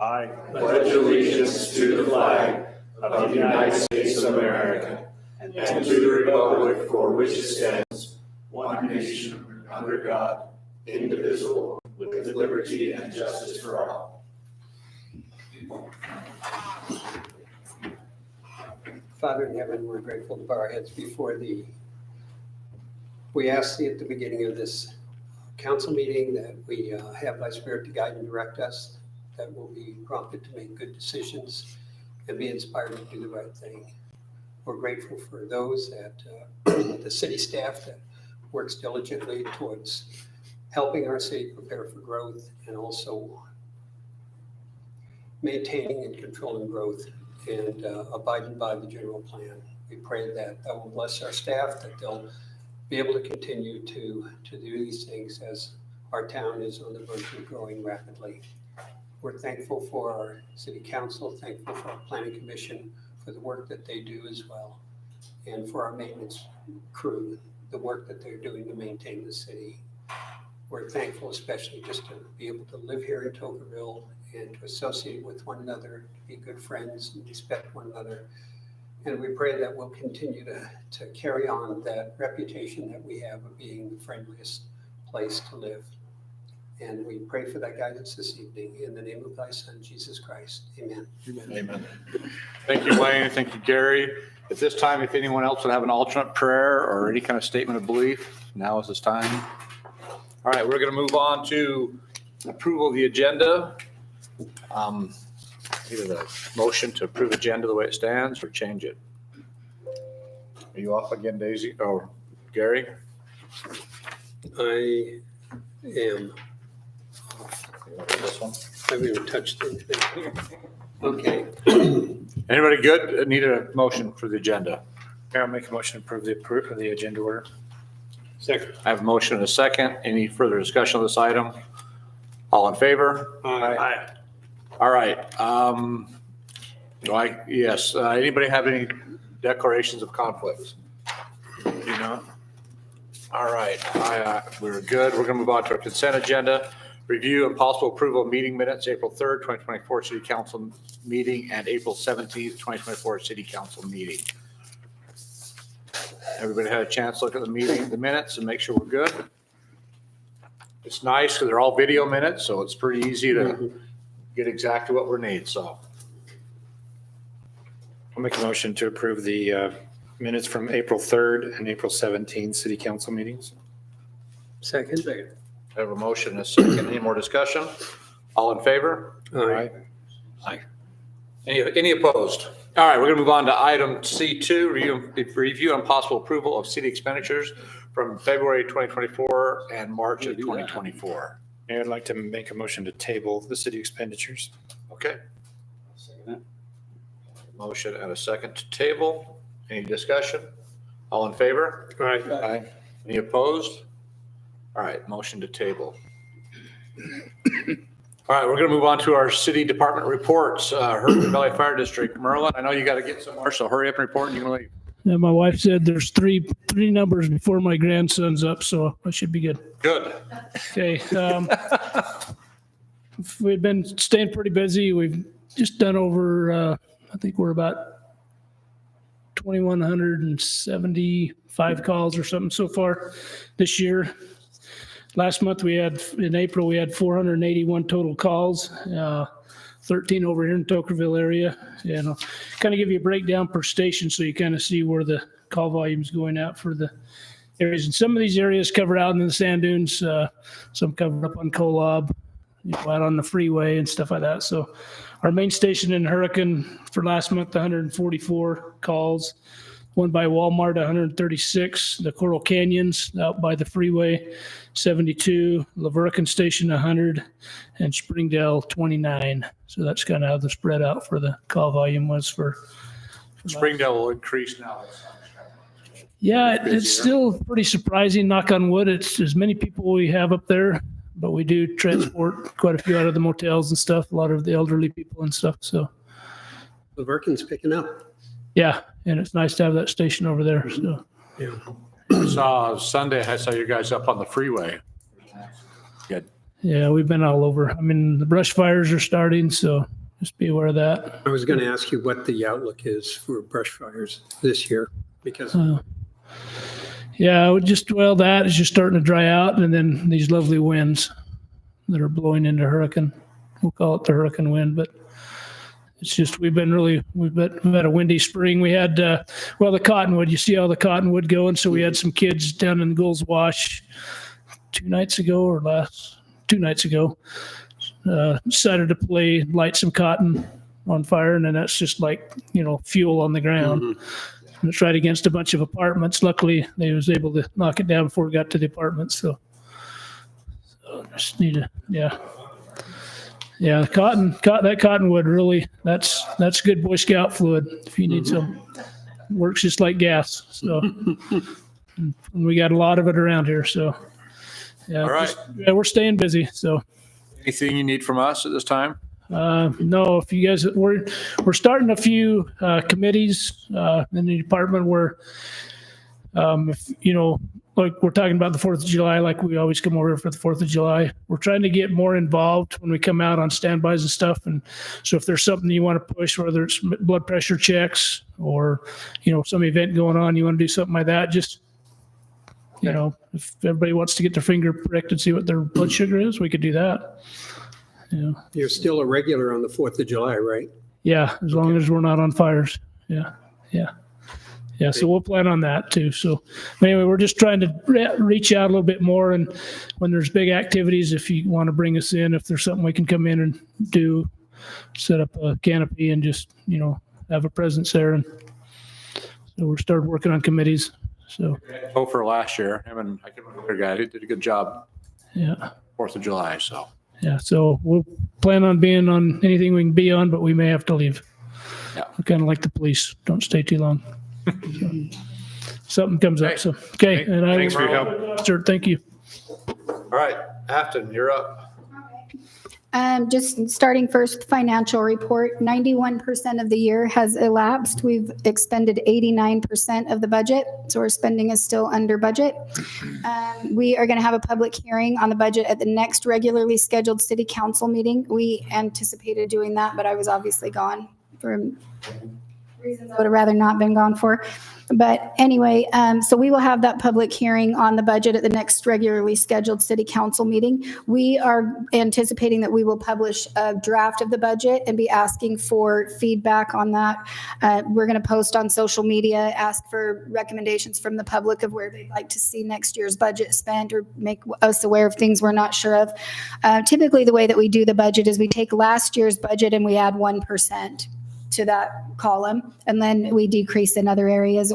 I pledge allegiance to the flag of the United States of America and to the republic for which it stands, one nation, under God, indivisible, with liberty and justice for all. Father in heaven, we're grateful to bow our heads before thee. We ask thee at the beginning of this council meeting that we have thy spirit to guide and direct us, that we'll be prompted to make good decisions and be inspired to do the right thing. We're grateful for those at the city staff that works diligently towards helping our city prepare for growth and also maintaining and controlling growth and abiding by the general plan. We pray that that will bless our staff, that they'll be able to continue to do these things as our town is on the verge of growing rapidly. We're thankful for our city council, thankful for our planning commission for the work that they do as well, and for our maintenance crew, the work that they're doing to maintain the city. We're thankful especially just to be able to live here in Tocqueville and to associate with one another, to be good friends and respect one another. And we pray that we'll continue to carry on that reputation that we have of being the friendliest place to live. And we pray for that guidance this evening in the name of thy son, Jesus Christ. Amen. Amen. Thank you, Wayne. Thank you, Gary. At this time, if anyone else would have an alternate prayer or any kind of statement of belief, now is this time. All right, we're going to move on to approval of the agenda. Either the motion to approve agenda the way it stands or change it. Are you off again, Daisy? Or Gary? I am. This one? I haven't even touched anything. Okay. Anybody good? Need a motion for the agenda. I'll make a motion to approve the agenda order. Second. I have a motion and a second. Any further discussion on this item? All in favor? Aye. All right. Yes. Anybody have any declarations of conflicts? You know? All right. We're good. We're going to move on to our consent agenda. Review and possible approval of meeting minutes, April 3rd, 2024 City Council meeting and April 17th, 2024 City Council meeting. Everybody had a chance to look at the minutes and make sure we're good. It's nice because they're all video minutes, so it's pretty easy to get exactly what we need, so. I'll make a motion to approve the minutes from April 3rd and April 17th city council meetings. Second. I have a motion and a second. Any more discussion? All in favor? Aye. Aye. Any opposed? All right, we're going to move on to item C2, review and possible approval of city expenditures from February 2024 and March of 2024. Mayor, I'd like to make a motion to table the city expenditures. Okay. Motion and a second to table. Any discussion? All in favor? Aye. Any opposed? All right, motion to table. All right, we're going to move on to our city department reports. Hurricane Valley Fire District. Merlin, I know you got to get somewhere, so hurry up and report and you can leave. Yeah, my wife said there's three numbers before my grandson's up, so I should be good. Good. Okay. We've been staying pretty busy. We've just done over, I think we're about 2,175 calls or something so far this year. Last month in April, we had 481 total calls, 13 over here in Tocqueville area. And I'll kind of give you a breakdown per station so you kind of see where the call volume is going out for the areas. And some of these areas covered out in the sand dunes, some covered up on Kolob, out on the freeway and stuff like that. So our main station in Hurricane for last month, 144 calls. One by Walmart, 136. The Coral Canyons out by the freeway, 72. Laverican Station, 100. And Springdale, 29. So that's kind of how the spread out for the call volume was for. Springdale will increase now. Yeah, it's still pretty surprising, knock on wood. It's as many people we have up there, but we do transport quite a few out of the motels and stuff, a lot of the elderly people and stuff. So Laverican's picking up. yeah, and it's nice to have that station over there. So Sunday, I saw you guys up on the freeway. Good. Yeah, we've been all over. I mean, the brush fires are starting, so just be aware of that. I was going to ask you what the outlook is for brush fires this year, because Yeah, that is just starting to dry out, and then these lovely winds that are blowing into hurricane. We'll call it the hurricane wind, but it's just we've had a windy spring. We had the cottonwood. You see all the cottonwood going, so we had some kids down in Gulls Wash 2 nights ago, decided to light some cotton on fire, and then that's just like fuel on the ground. And it's right against a bunch of apartments. Luckily, they was able to knock it down before it got to the apartments. So just need to, yeah, that cottonwood really, that's good Boy Scout fluid if you need some. Works just like gas. So and we got a lot of it around here. So yeah, All right. we're staying busy. So. Anything you need from us at this time? No, if you guys, we're starting a few committees in the department where, if like we're talking about the 4th of July, like we always come over for the 4th of July. We're trying to get more involved when we come out on standbys and stuff. And so if there's something you want to push, whether it's blood pressure checks or some event going on, you want to do something like that, just if everybody wants to get their finger pricked and see what their blood sugar is, we could do that. you're still a regular on the 4th of July, right? Yeah, as long as we're not on fires. Yeah. So we'll plan on that too. So anyway, we're just trying to reach out a little bit more. And when there's big activities, if you want to bring us in, if there's something we can come in and do, set up a canopy and just, have a presence there. And so we're started working on committees. So, For last year, him and I can't remember the guy, he did a good job, yeah. 4th of July, so. Yeah. So we'll plan on being on anything we can be on, but we may have to leave. Yeah. We're kind of like the police. Don't stay too long. Something comes up. So, okay. And Thanks for your help. Sure. Thank you. All right, Afton, you're up. Just starting first, financial report, 91% of the year has elapsed. We've expended 89% of the budget, so our spending is still under budget. We are going to have a public hearing on the budget at the next regularly scheduled city council meeting. We anticipated doing that, but I was obviously gone for reasons I would have rather not been gone for. But anyway, so we will have that public hearing on the budget at the next regularly scheduled city council meeting. We are anticipating that we will publish a draft of the budget and be asking for feedback on that. We're going to post on social media, ask for recommendations from the public of where they'd like to see next year's budget spent or make us aware of things we're not sure of. Typically, the way that we do the budget is we take last year's budget and we add 1% to that column, and then we decrease in other areas,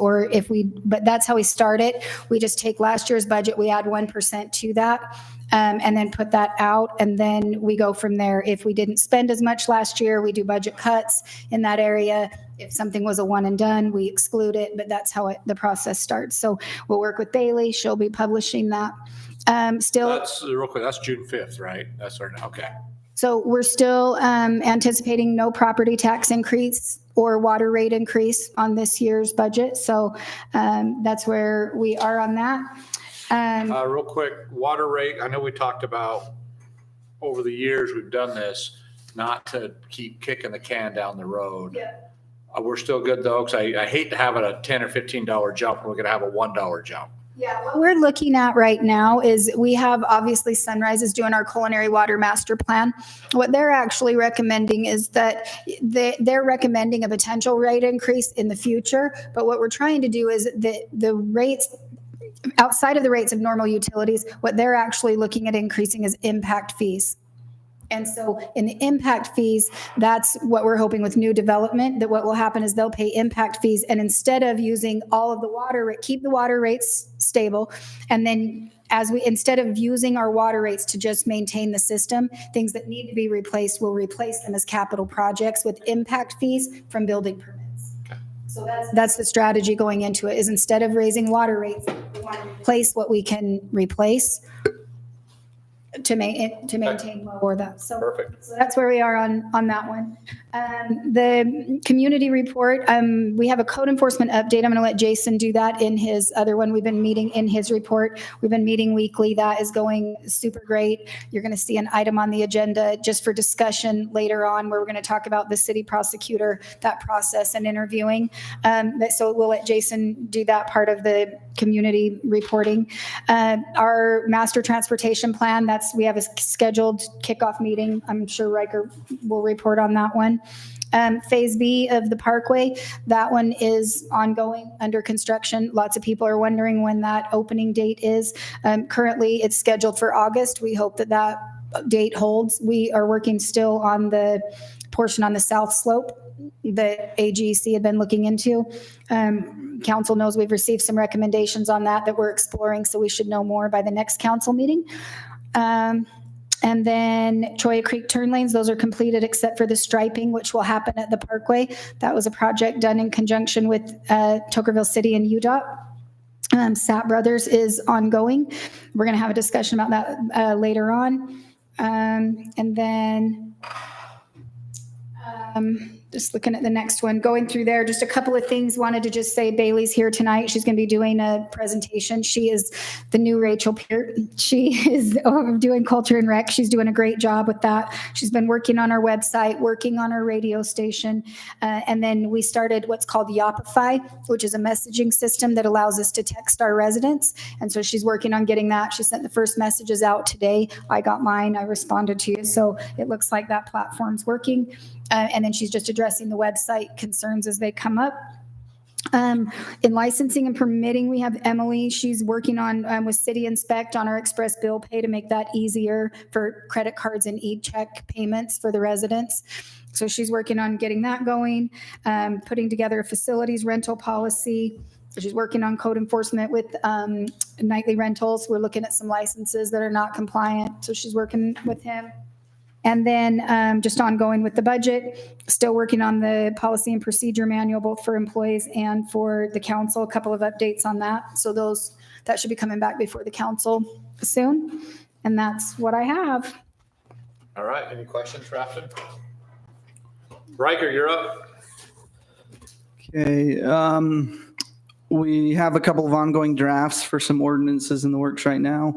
but that's how we start it. We just take last year's budget, we add 1% to that, and then put that out, and then we go from there. If we didn't spend as much last year, we do budget cuts in that area. If something was a one and done, we exclude it, but that's how the process starts. So we'll work with Bailey. She'll be publishing that. That's real quick. That's June 5th, right? Okay. So we're still anticipating no property tax increase or water rate increase on this year's budget. So that's where we are on that. Real quick, water rate, I know we talked about over the years, we've done this, not to keep kicking the can down the road. Yeah. We're still good though, because I hate to have it a $10 or $15 jump, and we're going to have a $1 jump. Yeah, what we're looking at right now is we have obviously Sunrise is doing our culinary water master plan. What they're actually recommending is that they're recommending a potential rate increase in the future. But what we're trying to do is the rates outside of the rates of normal utilities, what they're actually looking at increasing is impact fees. And so in the impact fees, that's what we're hoping with new development, that what will happen is they'll pay impact fees. And instead of using all of the water, keep the water rates stable. And then instead of using our water rates to just maintain the system, things that need to be replaced, we'll replace them as capital projects with impact fees from building permits. So that's the strategy going into it, is instead of raising water rates, we want to replace what we can replace to maintain lower that. So, Perfect. so that's where we are on that one. The community report, we have a code enforcement update. I'm going to let Jason do that in his other one. We've been meeting in his report. We've been meeting weekly. That is going super great. You're going to see an item on the agenda just for discussion later on where we're going to talk about the city prosecutor, that process and interviewing. So we'll let Jason do that part of the community reporting. Our master transportation plan, we have a scheduled kickoff meeting. I'm sure Riker will report on that one. Phase B of the Parkway, that one is ongoing, under construction. Lots of people are wondering when that opening date is. Currently, it's scheduled for August. We hope that that date holds. We are working still on the portion on the south slope that AGC had been looking into. Council knows we've received some recommendations on that we're exploring, so we should know more by the next council meeting. And then Choya Creek turn lanes, those are completed except for the striping, which will happen at the Parkway. That was a project done in conjunction with Tokerville City and UDOT. Sapp Brothers is ongoing. We're going to have a discussion about that later on. And then just looking at the next one, going through there, just a couple of things. Wanted to just say Bailey's here tonight. She's going to be doing a presentation. She is the new Rachel Peart. She is doing Culture and Rec. She's doing a great job with that. She's been working on our website, working on our radio station. And then we started what's called Yopify, which is a messaging system that allows us to text our residents. And so she's working on getting that. She sent the first messages out today. I got mine. I responded to you. So it looks like that platform's working. And then she's just addressing the website concerns as they come up. In licensing and permitting, we have Emily. She's working on with City Inspect on our express bill pay to make that easier for credit cards and e-check payments for the residents. So she's working on getting that going, putting together a facilities rental policy. She's working on code enforcement with nightly rentals. We're looking at some licenses that are not compliant. So she's working with him. And then just ongoing with the budget, still working on the policy and procedure manual, both for employees and for the council, a couple of updates on that. So that should be coming back before the council soon. And that's what I have. All right, any questions for Afton? Riker, you're up. Okay, we have a couple of ongoing drafts for some ordinances in the works right now.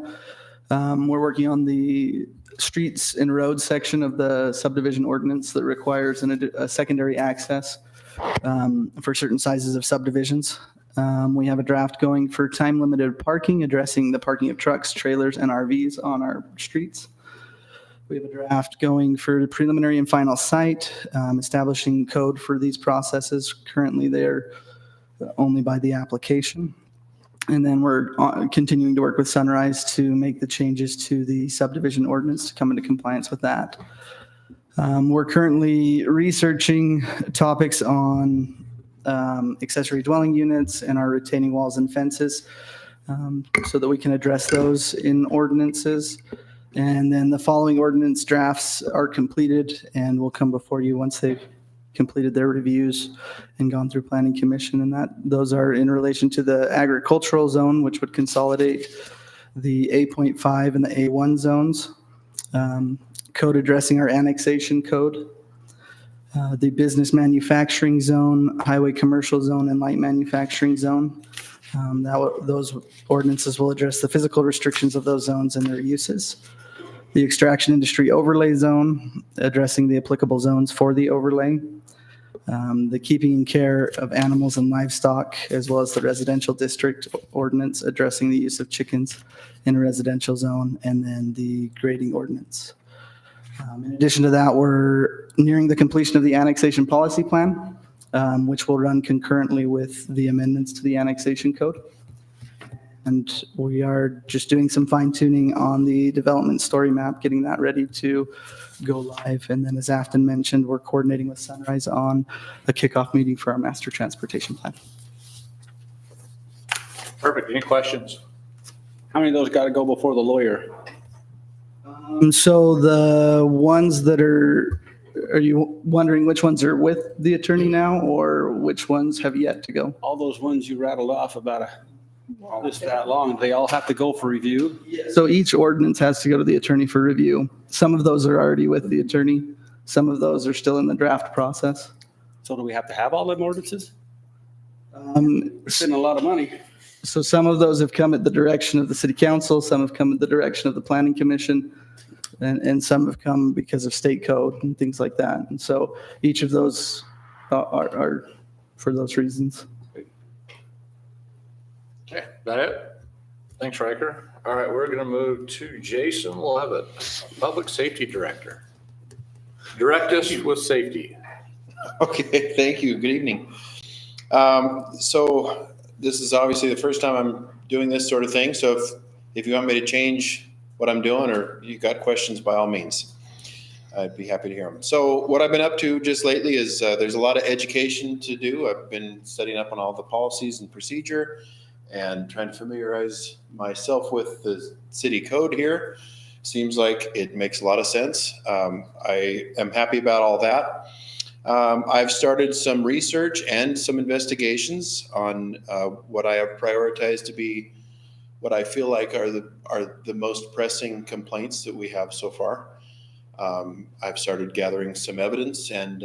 We're working on the streets and roads section of the subdivision ordinance that requires a secondary access for certain sizes of subdivisions. We have a draft going for time-limited parking, addressing the parking of trucks, trailers, and RVs on our streets. We have a draft going for the preliminary and final site, establishing code for these processes. Currently, they're only by the application. And then we're continuing to work with Sunrise to make the changes to the subdivision ordinance to come into compliance with that. We're currently researching topics on accessory dwelling units and our retaining walls and fences so that we can address those in ordinances. And then the following ordinance drafts are completed and will come before you once they've completed their reviews and gone through planning commission, and those are in relation to the agricultural zone, which would consolidate the A.5 and the A1 zones, code addressing our annexation code, the business manufacturing zone, highway commercial zone, and light manufacturing zone. Those ordinances will address the physical restrictions of those zones and their uses. The extraction industry overlay zone, addressing the applicable zones for the overlay. The keeping and care of animals and livestock, as well as the residential district ordinance addressing the use of chickens in a residential zone, and then the grading ordinance. In addition to that, we're nearing the completion of the annexation policy plan, which will run concurrently with the amendments to the annexation code. And we are just doing some fine tuning on the development story map, getting that ready to go live. And then as Afton mentioned, we're coordinating with Sunrise on a kickoff meeting for our master transportation plan. Perfect. Any questions? How many of those got to go before the lawyer? So the ones that are you wondering which ones are with the attorney now or which ones have yet to go? All those ones you rattled off about this that long, they all have to go for review? So each ordinance has to go to the attorney for review. Some of those are already with the attorney. Some of those are still in the draft process. So do we have to have all them ordinances? Um, We're spending a lot of money. So some of those have come at the direction of the city council, some have come at the direction of the planning commission, and some have come because of state code and things like that. And so each of those are for those reasons. Okay, that it? Thanks, Riker. All right, we're going to move to Jason Levitt, Public Safety Director. Direct us with safety. Okay, thank you. Good evening. So this is obviously the first time I'm doing this sort of thing. So if you want me to change what I'm doing or you got questions, by all means, I'd be happy to hear them. So what I've been up to just lately is there's a lot of education to do. I've been studying up on all the policies and procedure and trying to familiarize myself with the city code here. Seems like it makes a lot of sense. I am happy about all that. I've started some research and some investigations on what I have prioritized to be what I feel like are the most pressing complaints that we have so far. I've started gathering some evidence and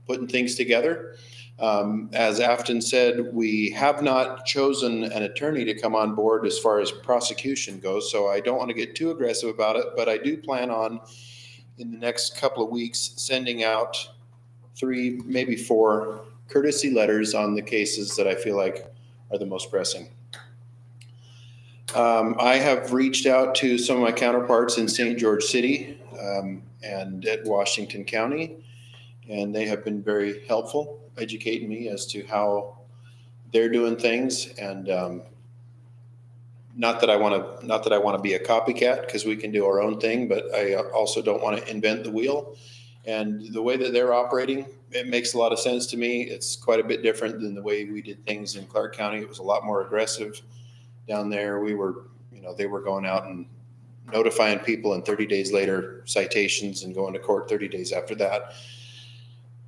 putting things together. As Afton said, we have not chosen an attorney to come on board as far as prosecution goes, so I don't want to get too aggressive about it, but I do plan on, in the next couple of weeks, sending out 3, maybe 4 courtesy letters on the cases that I feel like are the most pressing. I have reached out to some of my counterparts in St. George City and at Washington County, and they have been very helpful, educating me as to how they're doing things. And not that I want to be a copycat, because we can do our own thing, but I also don't want to invent the wheel. And the way that they're operating, it makes a lot of sense to me. It's quite a bit different than the way we did things in Clark County. It was a lot more aggressive down there. We were, they were going out and notifying people, and 30 days later, citations, and going to court 30 days after that.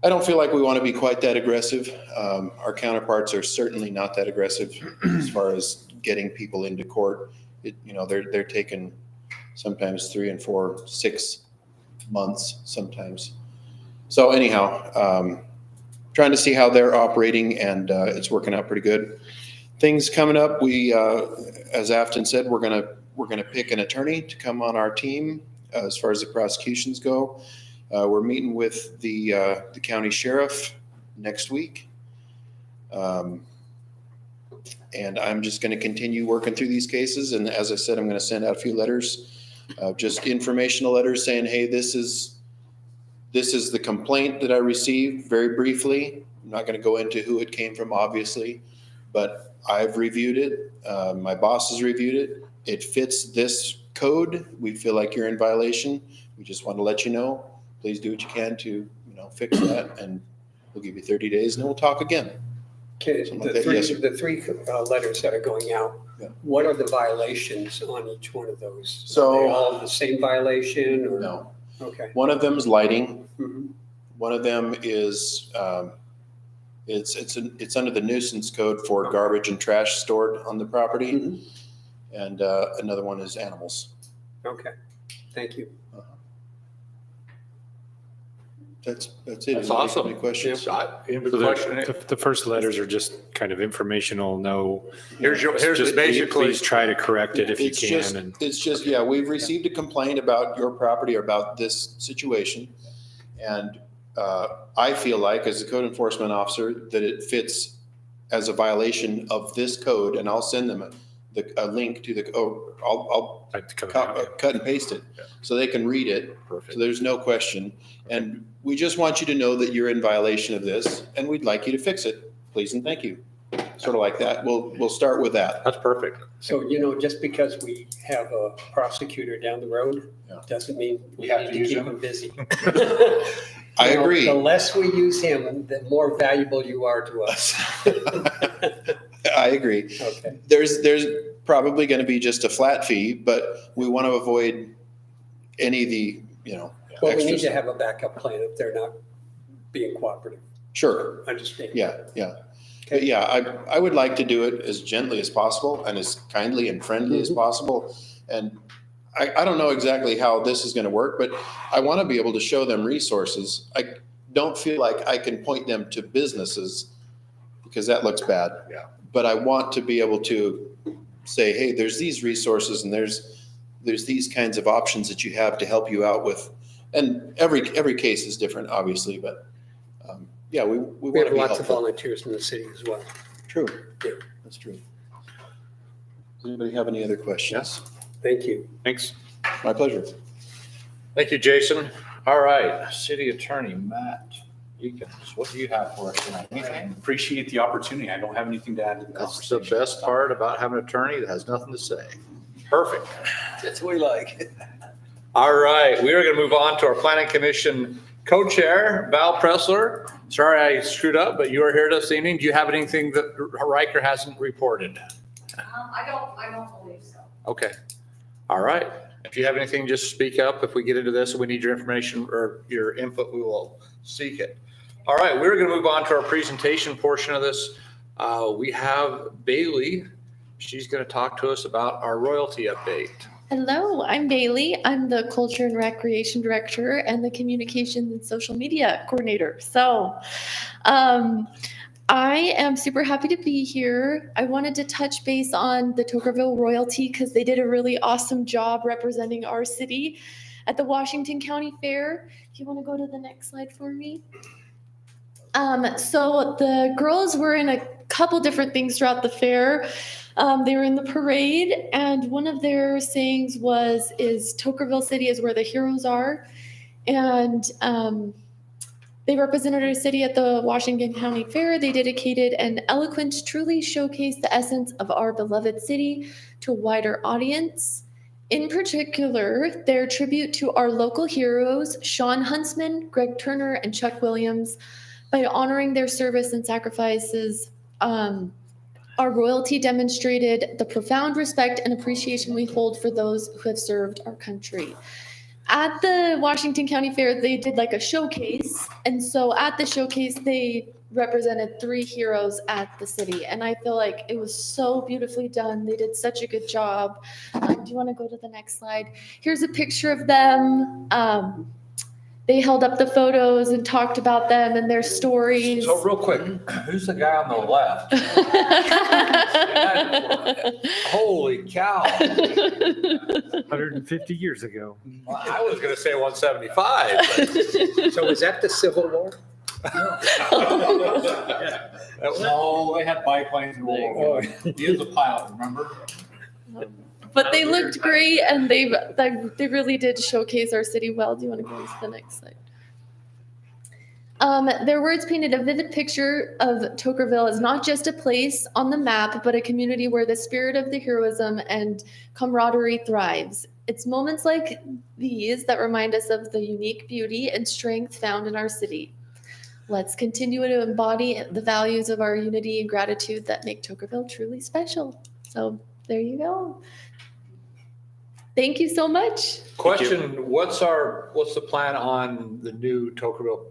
I don't feel like we want to be quite that aggressive. Our counterparts are certainly not that aggressive as far as getting people into court. They're taking sometimes 3 and 4, 6 months sometimes. So anyhow, trying to see how they're operating, and it's working out pretty good. Things coming up, we, as Afton said, we're gonna pick an attorney to come on our team as far as the prosecutions go. We're meeting with the county sheriff next week. And I'm just going to continue working through these cases. And as I said, I'm going to send out a few letters, just informational letters saying, hey, this is the complaint that I received, very briefly. I'm not going to go into who it came from, obviously, but I've reviewed it. My boss has reviewed it. It fits this code. We feel like you're in violation. We just want to let you know. Please do what you can to, fix that, and we'll give you 30 days, and then we'll talk again. Okay, Something like that. Yes, sir. the three letters that are going out, Yeah. what are the violations on each one of those? So- Are they all the same violation, or? No. Okay. One of them is lighting. Mhm. One of them is, it's under the nuisance code for garbage and trash stored on the property. Mhm. And another one is animals. Okay, thank you. That's it. That's Anybody- awesome. Any questions? Any So question? the first letters are just kind of informational, Here's just basically. please try to correct it if you It's just- can. And It's just, yeah, we've received a complaint about your property or about this situation. And I feel like, as a code enforcement officer, that it fits as a violation of this code, and I'll send them a link to I'll I have to come out. cut and paste it so they can read it. Perfect. So there's no question. And we just want you to know that you're in violation of this, and we'd like you to fix it. Please and thank you. Sort of like that. We'll start with that. That's perfect. So, just because we have a prosecutor down the road, Yeah. doesn't mean we have need to to use keep him. him busy. I agree. The less we use him, the more valuable you are to us. I agree. Okay. There's probably going to be just a flat fee, but we want to avoid any of the, Well, we need extras. to have a backup plan if they're not being cooperative. Sure. Understand? Yeah. But yeah, I would like to do it as gently as possible and as kindly and friendly as possible. And I don't know exactly how this is going to work, but I want to be able to show them resources. I don't feel like I can point them to businesses because that looks bad. Yeah. But I want to be able to say, hey, there's these resources and there's these kinds of options that you have to help you out with. And every case is different, obviously, but yeah, we We want have to be lots of helpful. volunteers in the city as well. True. That's true. Does anybody have any other questions? Thank you. Thanks. My pleasure. Thank you, Jason. All right, City Attorney Matt Eakins, what do you have for us tonight? Anything? Appreciate the opportunity. I don't have anything to add to the That's the conversation. best part about having an attorney that has nothing to say. Perfect. That's what we like. All right, we are going to move on to our Planning Commission Co-Chair, Val Pressler. Sorry I screwed up, but you are here this evening. Do you have anything that Riker hasn't reported? I don't believe so. Okay. All right. If you have anything, just speak up. If we get into this and we need your information or your input, we will seek it. All right, we're going to move on to our presentation portion of this. We have Bailey. She's going to talk to us about our royalty update. Hello, I'm Bailey. I'm the Culture and Recreation Director and the Communications and Social Media Coordinator. So I am super happy to be here. I wanted to touch base on the Tokerville Royalty because they did a really awesome job representing our city at the Washington County Fair. If you want to go to the next slide for me. So the girls were in a couple different things throughout the fair. They were in the parade, and one of their sayings is Tokerville City is where the heroes are. And they represented our city at the Washington County Fair. They dedicated an eloquence truly showcased the essence of our beloved city to a wider audience. In particular, their tribute to our local heroes, Sean Huntsman, Greg Turner, and Chuck Williams, by honoring their service and sacrifices. Our royalty demonstrated the profound respect and appreciation we hold for those who have served our country. At the Washington County Fair, they did like a showcase. And so at the showcase, they represented 3 heroes at the city. And I feel like it was so beautifully done. They did such a good job. Do you want to go to the next slide? Here's a picture of them. They held up the photos and talked about them and their stories. So real quick, who's the guy on the left? Holy cow. 150 years ago. Well, I was going to say 175. but- So is that the Civil War? No, they had biplanes and World War I. He was a pilot, remember? But they looked great, and they really did showcase our city well. Do you want to go to the next slide? Their words painted a vivid picture of Tokerville as not just a place on the map, but a community where the spirit of the heroism and camaraderie thrives. It's moments like these that remind us of the unique beauty and strength found in our city. Let's continue to embody the values of our unity and gratitude that make Tokerville truly special. So there you go. Thank you so much. Question, what's the plan on the new Tokerville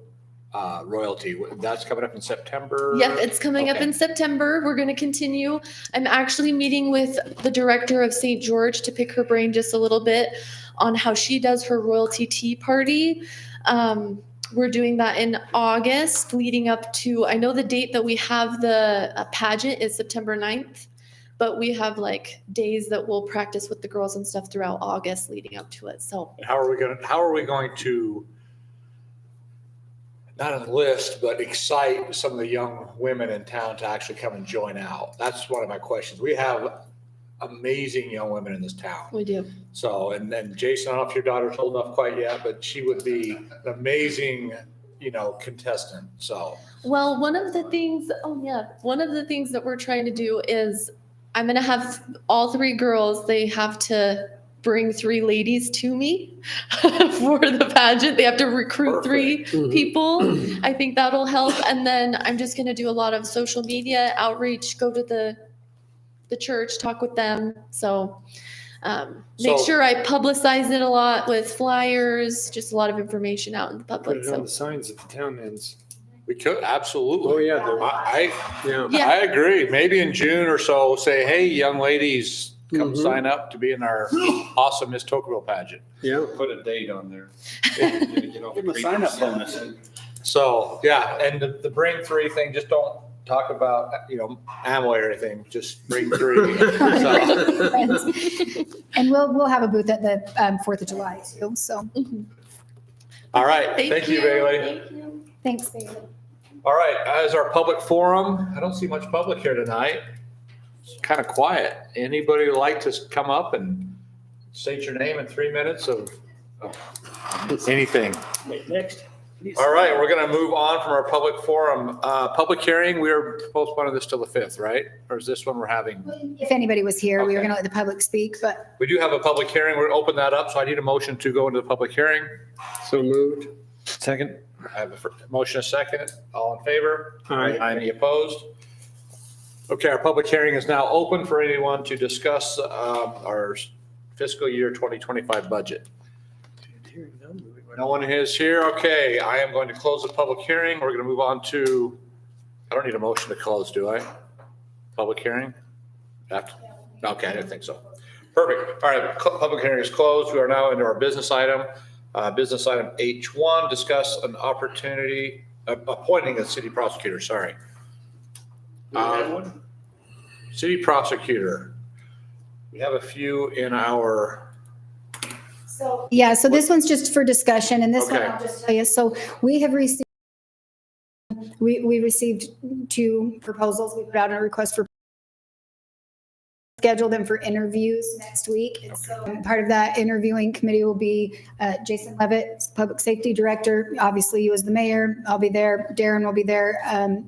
royalty? That's coming up in September? Yep, it's coming up Okay. in September. We're going to continue. I'm actually meeting with the director of St. George to pick her brain just a little bit on how she does her royalty tea party. We're doing that in August, leading up to, I know the date that we have the pageant is September 9th, but we have like days that we'll practice with the girls and stuff throughout August leading up to it. So How are we going to not enlist, but excite some of the young women in town to actually come and join out? That's one of my questions. We have amazing young women in this town. we do. So, and then Jason, I don't know if your daughter's old enough quite yet, but she would be an amazing, contestant. So, Well, one of the things that we're trying to do is I'm going to have all 3 girls, they have to bring 3 ladies to me for the pageant. They have to recruit 3 people. I think that'll help. And then I'm just going to do a lot of social media outreach, go to the church, talk with them. So make So- sure I publicize it a lot with flyers, just a lot of information out in the Put public. it on So the signs at the town ends. we could, absolutely. Oh, yeah. I Yeah. Yeah. I agree. Maybe in June or so, say, hey, young ladies, come Mhm. sign up to be in our awesome Miss Tocqueville pageant. Yeah. Put a date on there. Give them a sign-up bonus. So, yeah, and the bring three thing, just don't talk about, Amway or anything, just bring three. So, And we'll have a booth at the 4th of July too, so all right, thank you, Bailey. Thank you. thanks, Bailey. All right, as our public forum, I don't see much public here tonight. It's kind of quiet. Anybody like to come up and state your name in 3 minutes of anything? Next. All right, we're going to move on from our public forum. Public hearing, we are postponing this till the 5th, right? Or is this one we're having? If anybody was here, we were Okay. going to let the public speak, but We do have a public hearing. We're going to open that up, so I need a motion to go into the public hearing. So moved. Second? I have a motion, a second. All in favor? Aye. Any opposed? Okay, our public hearing is now open for anyone to discuss our fiscal year 2025 budget. No one is here. Okay, I am going to close the public hearing. We're going to move on to, I don't need a motion to close, do I? Public hearing? After? Okay, I didn't think so. Perfect. All right, public hearing is closed. We are now into our business item. Business item H1, discuss an opportunity, appointing a city prosecutor, sorry. City prosecutor. We have a few in our, yeah, so this one's just for discussion and this one Okay. I'll just tell you. So we have received, we received 2 proposals. We put out a request for schedule them for interviews next week. And so part of that interviewing committee will be Jason Levitt, Public Safety Director. Obviously, you as the mayor, I'll be there. Darren will be there.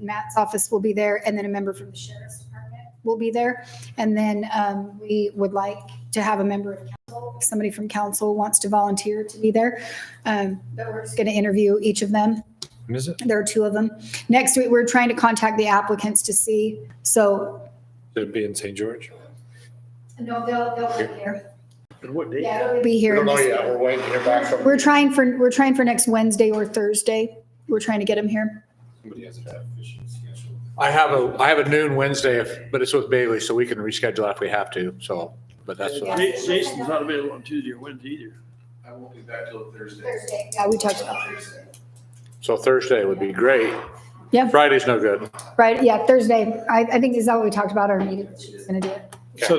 Matt's office will be there. And then a member from the Sheriff's Department will be there. And then we would like to have a member of council, if somebody from council wants to volunteer to be there. But we're just going to interview each of them. When is it? There are 2 of them. Next week, we're trying to contact the applicants to see. So, Did it be in St. George? no, they'll be here. And what date? Yeah, they'll be we here. don't know next yet. week. We're waiting to hear back from. We're trying for next Wednesday or Thursday. We're trying to get them here. Somebody has to have fishing schedule. I have a noon Wednesday, but it's with Bailey, so we can reschedule that if we have to. So, but that's, Yeah. Jason's not available on Tuesday or Wednesday either. I won't be back till Thursday. Thursday. Yeah, we talked about Thursday. so Thursday would be great. Yeah. Friday's no good. Right, yeah, Thursday. I think this is how we talked about our meeting. She's gonna do it. So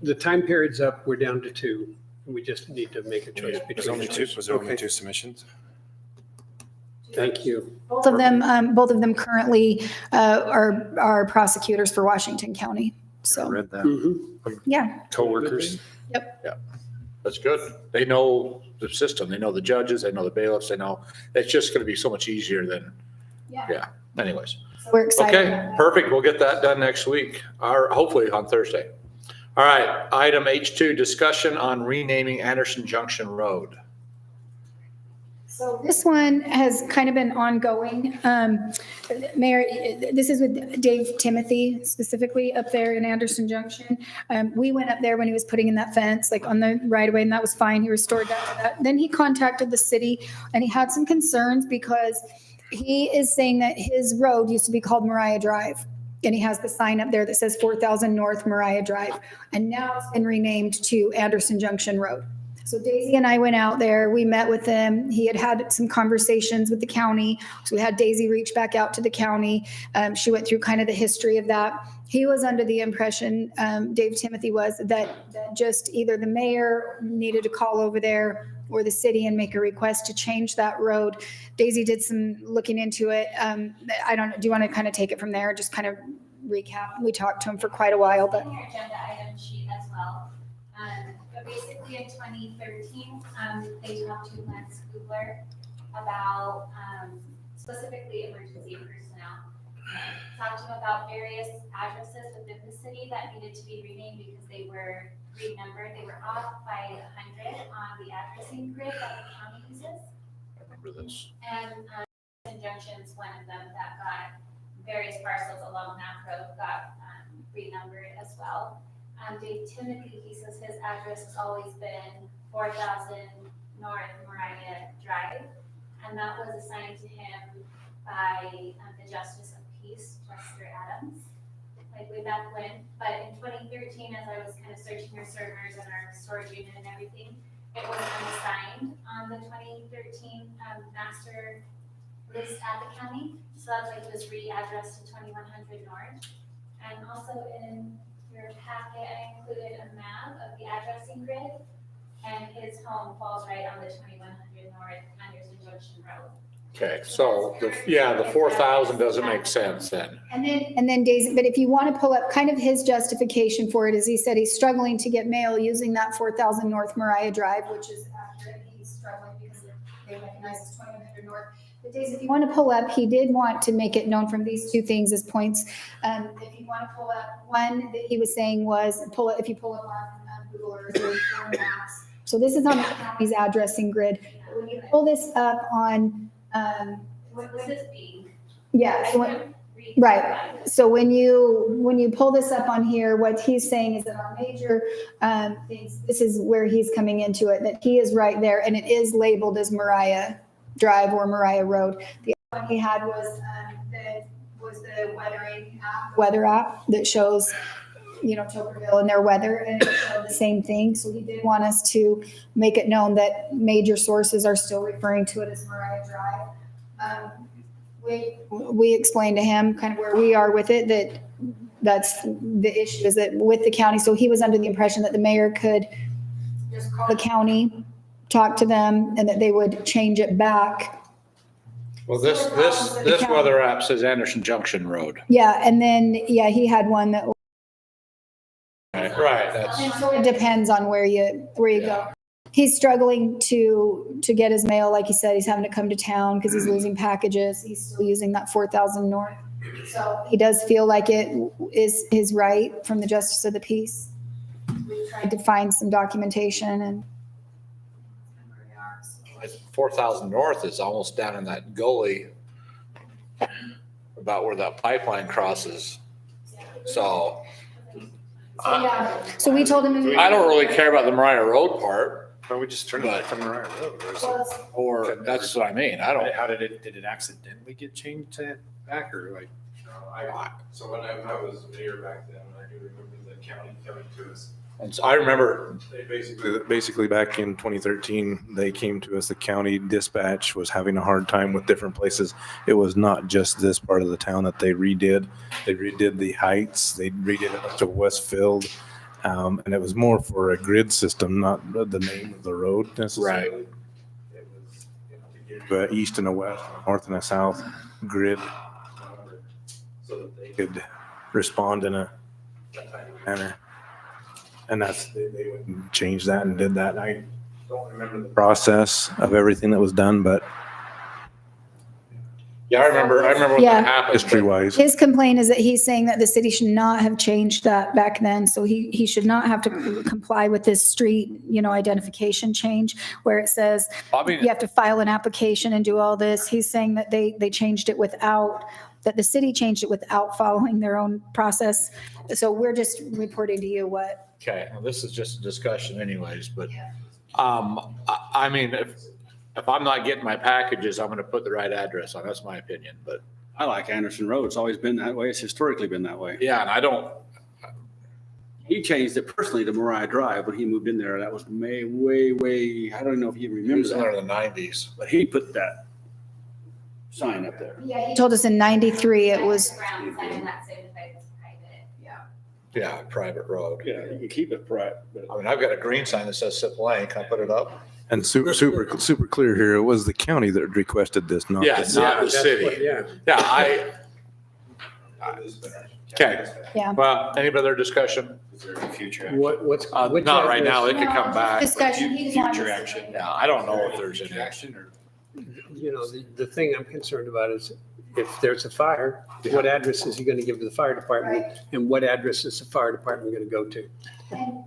the time period's up, we're down to 2. We just need to make a choice Was between only the two, two. was there only Okay. 2 submissions? Thank you. Both of them currently are prosecutors for Washington County. I So, read that. Mhm. yeah, Coworkers. That's good. They know the system. They know the judges. They know the bailiffs. They know, it's just going to be so much easier than, yeah. anyways. So we're excited. Okay, about that. perfect. We'll get that done next week, or hopefully on Thursday. All right, item H2, discussion on renaming Anderson Junction Road. So this one has kind of been ongoing. Mayor, this is with Dave Timothy specifically up there in Anderson Junction. We went up there when he was putting in that fence, like on the right of way, and that was fine. He restored that. Then he contacted the city and he had some concerns because he is saying that his road used to be called Mariah Drive. And he has the sign up there that says 4,000 North Mariah Drive. And now it's been renamed to Anderson Junction Road. So Daisy and I went out there, we met with him. He had some conversations with the county. So we had Daisy reach back out to the county. She went through kind of the history of that. He was under the impression, Dave Timothy was, that just either the mayor needed to call over there or the city and make a request to change that road. Daisy did some looking into it. I don't know, do you want to kind of take it from there? Just kind of recap. We talked to him for quite a while, but. On your agenda item sheet as well. But basically in 2013, they talked to Lance Kugler about specifically emergency personnel. Talked to him about various addresses within the city that needed to be renamed because they were renumbered. They were off by 100 on the addressing grid that the county uses. I remember this. And Junction's one of them that got various parcels along that road got renumbered as well. Dave Timothy, he says his address has always been 4,000 North Mariah Drive, and that was assigned to him by the Justice of Peace, Chester Adams. like way back when, but in 2013, as I was kind of searching our servers and our storage unit and everything, it was unassigned on the 2013 master list at the county. So that's why it was readdressed to 2100 North. And also in your packet, I included a map of the addressing grid, and his home falls right on the 2100 North Anderson Junction Road. Okay, so, the 4,000 doesn't make sense then. And then Daisy, but if you want to pull up kind of his justification for it, is he said he's struggling to get mail using that 4,000 North Mariah Drive, which is accurate. He's struggling because they recognize it's 2100 North. But Daisy, if you want to pull up, he did want to make it known from these two things as points. If you want to pull up, one that he was saying was, if you pull up on Google Earth or Google Maps. So this is on the county's addressing grid. When you pull this up on, What was this being? yeah, right. So when you pull this up on here, what he's saying is that our major things, this is where he's coming into it, that he is right there, and it is labeled as Mariah Drive or Mariah Road. The other one he had was the weather app that shows, Tokerville and their weather, and it showed the same thing. So he did want us to make it known that major sources are still referring to it as Mariah Drive. We explained to him kind of where we are with it, that's the issue is that with the county. So he was under the impression that the mayor could just call the county, talk to them, and that they would change it back. Well, this weather app says Anderson Junction Road. Yeah, and then, he had one that, Right, that's, so it depends on where you go. He's struggling to get his mail. Like he said, he's having to come to town because he's losing packages. He's still using that 4,000 North. So he does feel like it is his right from the Justice of the Peace. We tried to find some documentation and. 4,000 North is almost down in that gully about where that pipeline crosses. So So we told him. I don't really care about the Mariah Road part, Why don't we just turn it from Mariah Road? or that's what I mean. I don't, How did it accidentally get changed to back or like? So when I was mayor back then, I do remember the county coming to us. and so I remember, They basically back in 2013, they came to us, the county dispatch was having a hard time with different places. It was not just this part of the town that they redid. They redid the Heights, they redid it up to Westfield. And it was more for a grid system, not the name of the road necessarily. Right. It was, to give east and a west, north and a south grid, so that they could respond in a timely manner. And they wouldn't change that and did that. I don't remember the process of everything that was done, but I remember when Yeah. that happened. history wise. His complaint is that he's saying that the city should not have changed that back then. So he should not have to comply with this street, identification change where it says I mean, you have to file an application and do all this. He's saying that they changed it that the city changed it without following their own process. So we're just reporting to you what. okay, well, this is just a discussion anyways, but, I mean, if I'm not getting my packages, I'm gonna put the right address on. That's my opinion, but I like Anderson Road. It's always been that way. It's historically been that way. yeah, and I don't, He changed it personally to Mariah Drive when he moved in there. That was way, I don't know if you it remember was in that, the 90s. but he put that sign up there. Yeah, he told us in 93 it was. Ground sign and that certified as private. Yeah, private road. Yeah, you can keep it private, but I mean, I've got a green sign that says Sip Lane. Can I put it up? And super clear here, it was the county that requested this, not Yeah, the it's not the That's city. what- Yeah. Yeah, okay. Yeah. Well, any other discussion? What's? which Not right now. It address- could come back. Discussion. He didn't want to- Yeah, I don't know if there's any. action or. The thing I'm concerned about is if there's a fire, what address is he going to give to the fire department? And what address is the fire department going to go to?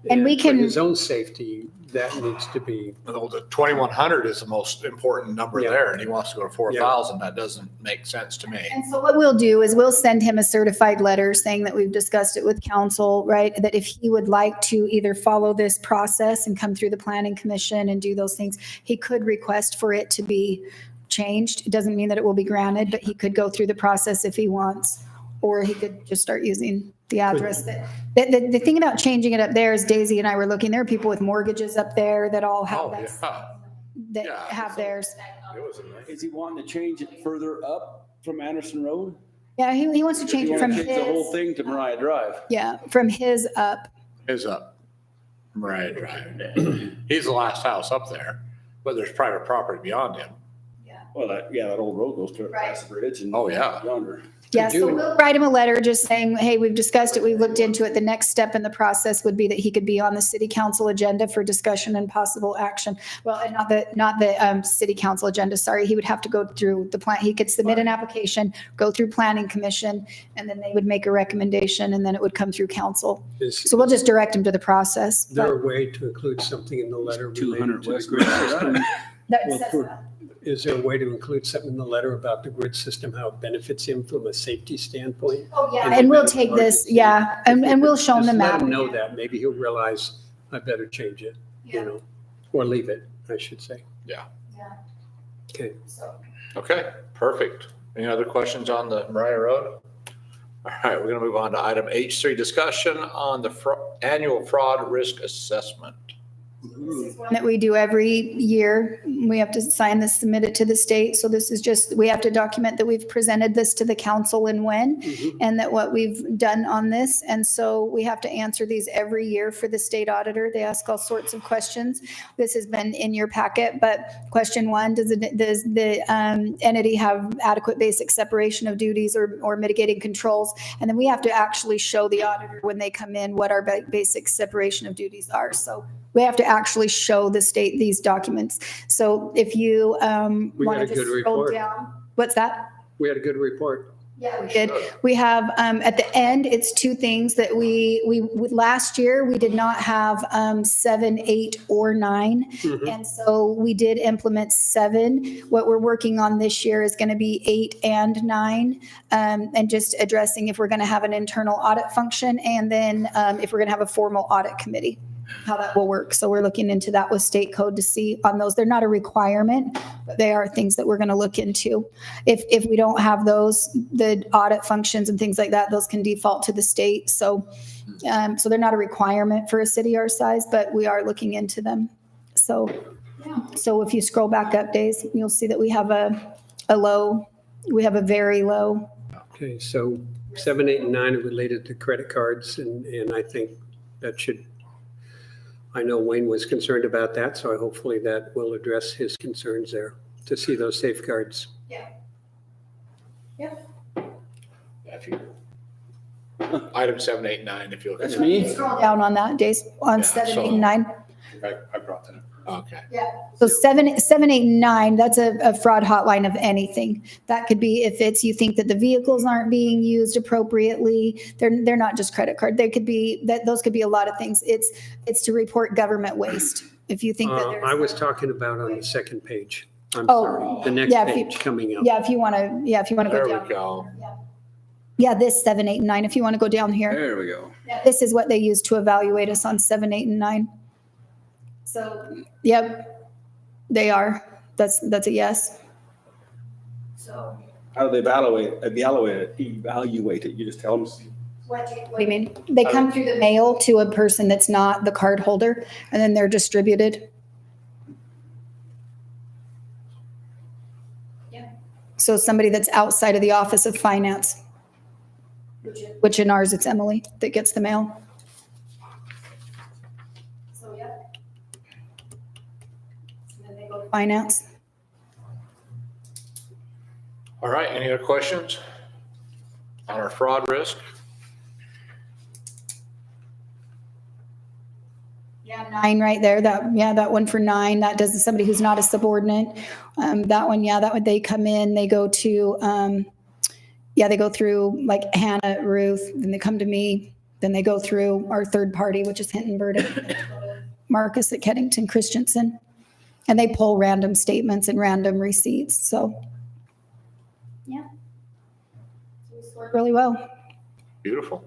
And we For can. his own safety, that needs to be, The 2,100 is the most important number Yeah. there, and he wants to go to 4,000. That doesn't make sense to me. And so what we'll do is we'll send him a certified letter saying that we've discussed it with council, right? That if he would like to either follow this process and come through the planning commission and do those things, he could request for it to be changed. It doesn't mean that it will be granted, but he could go through the process if he wants, or he could just start using the address that, the thing about changing it up there is Daisy and I were looking, there are people with mortgages up there that all have Oh, that, yeah. that Yeah. have theirs. It was a nice. Is he wanting to change it further up from Anderson Road? Yeah, he wants to change You it want from to change the whole his, thing to Mariah Drive? yeah, from his up. Is up. Right, right. He's the last house up there, but there's private property beyond him. Well, that old road goes to across the bridge and. Oh, yeah. Yonder. Yeah, Could so you- we'll write him a letter just saying, hey, we've discussed it, we've looked into it. The next step in the process would be that he could be on the city council agenda for discussion and possible action. Well, and not the city council agenda, sorry. He would have to go through the plan. He could submit an application, go through planning commission, and then they would make a recommendation, and then it would come through council. Is So we'll just direct him to the process. there a way to include something in the letter related 200 to the West grid Main system? Drive. That Well, says for- that. Is there a way to include something in the letter about the grid system, how it benefits him from a safety standpoint? Oh, yeah, and we'll take this, yeah, and we'll show him the Just map. Let him know that. Maybe he'll realize I better change it, you know, or leave it, I should say. Yeah. Yeah. Okay. Okay, perfect. Any other questions on the Mariah Road? All right, we're going to move on to item H3, discussion on the annual fraud risk assessment. That we do every year. We have to sign this, submit it to the state. So this is just, we have to document that we've presented this to the council and when, and that what we've done on this. And so we have to answer these every year for the state auditor. They ask all sorts of questions. This has been in your packet, but question one, does the entity have adequate basic separation of duties or mitigating controls? And then we have to actually show the auditor when they come in what our basic separation of duties are. So we have to actually show the state these documents. So if you We got want a to good just scroll report. down. What's that? We had a good report. Yeah, we did. We have, at the end, it's two things that last year, we did not have 7, 8, or 9. And so we did implement 7. What we're working on this year is going to be 8 and 9. And just addressing if we're going to have an internal audit function and then if we're going to have a formal audit committee, how that will work. So we're looking into that with state code to see on those. They're not a requirement, but they are things that we're going to look into. If we don't have those, the audit functions and things like that, those can default to the state. So, so they're not a requirement for a city our size, but we are looking into them. So if you scroll back up, Days, you'll see that we have we have a very low. Okay, so 7, 8, and 9 are related to credit cards, and I think that should, I know Wayne was concerned about that, so hopefully that will address his concerns there, to see those safeguards. Item 7, 8, 9, if you look. That's me? Scroll down on that, Days, on Yeah, 7, so- 8, and 9. I brought that up. Okay. So 7, 8, and 9, that's a fraud hotline of anything. That could be if it's, you think that the vehicles aren't being used appropriately. They're not just credit card. They could be, those could be a lot of things. It's to report government waste. If you think that there's. I was talking about on the second page. I'm Oh, sorry, the next yeah, if you- page coming up. Yeah, if you want to, go There we down. go. Yeah, this 7, 8, and 9, if you want to go down here. There we go. This is what they use to evaluate us on 7, 8, and 9. So, yep, they are. That's a yes. So. How do they evaluate it? You just tell them? What do you mean? They come through the mail to a person that's not the card holder, and then they're distributed. Yeah. So somebody that's outside of the Office of Finance, which in ours, it's Emily that gets the mail. So, yeah. And then they go to Finance. All right, any other questions on our fraud risk? Yeah, 9 right there. That one for 9, that does somebody who's not a subordinate. That one, that would, they come in, they go to, they go through like Hannah, Ruth, then they come to me, then they go through our third party, which is Hinton Burdick, Marcus at Keddington Christensen. And they pull random statements and random receipts, so. Yeah. We scored really well. Beautiful.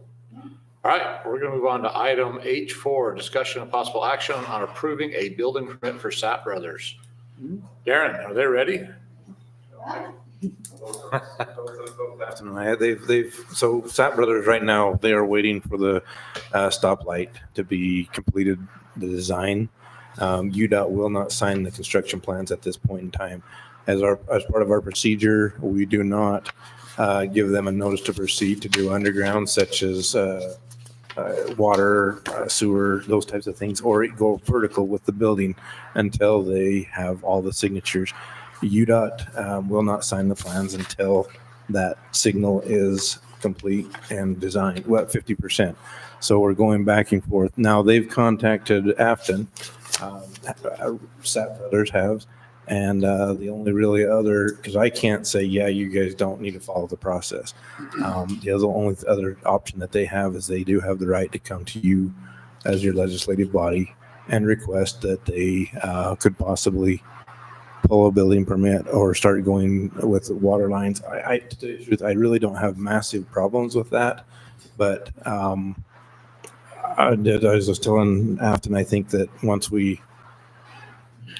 All right, we're going to move on to item H4, discussion of possible action on approving a building permit for Sapp Brothers. Darren, are they ready? Afton and I, so Sapp Brothers right now, they are waiting for the stoplight to be completed, the design. UDOT will not sign the construction plans at this point in time. As part of our procedure, we do not give them a notice to proceed to do underground, such as water, sewer, those types of things, or go vertical with the building until they have all the signatures. UDOT will not sign the plans until that signal is complete and designed, 50%. So we're going back and forth. Now, they've contacted Afton, Sapp Brothers have, and the only really other, because I can't say, yeah, you guys don't need to follow the process. The only other option that they have is they do have the right to come to you as your legislative body and request that they could possibly pull a building permit or start going with water lines. To tell you the truth, I really don't have massive problems with that, but I was just telling Afton, I think that once we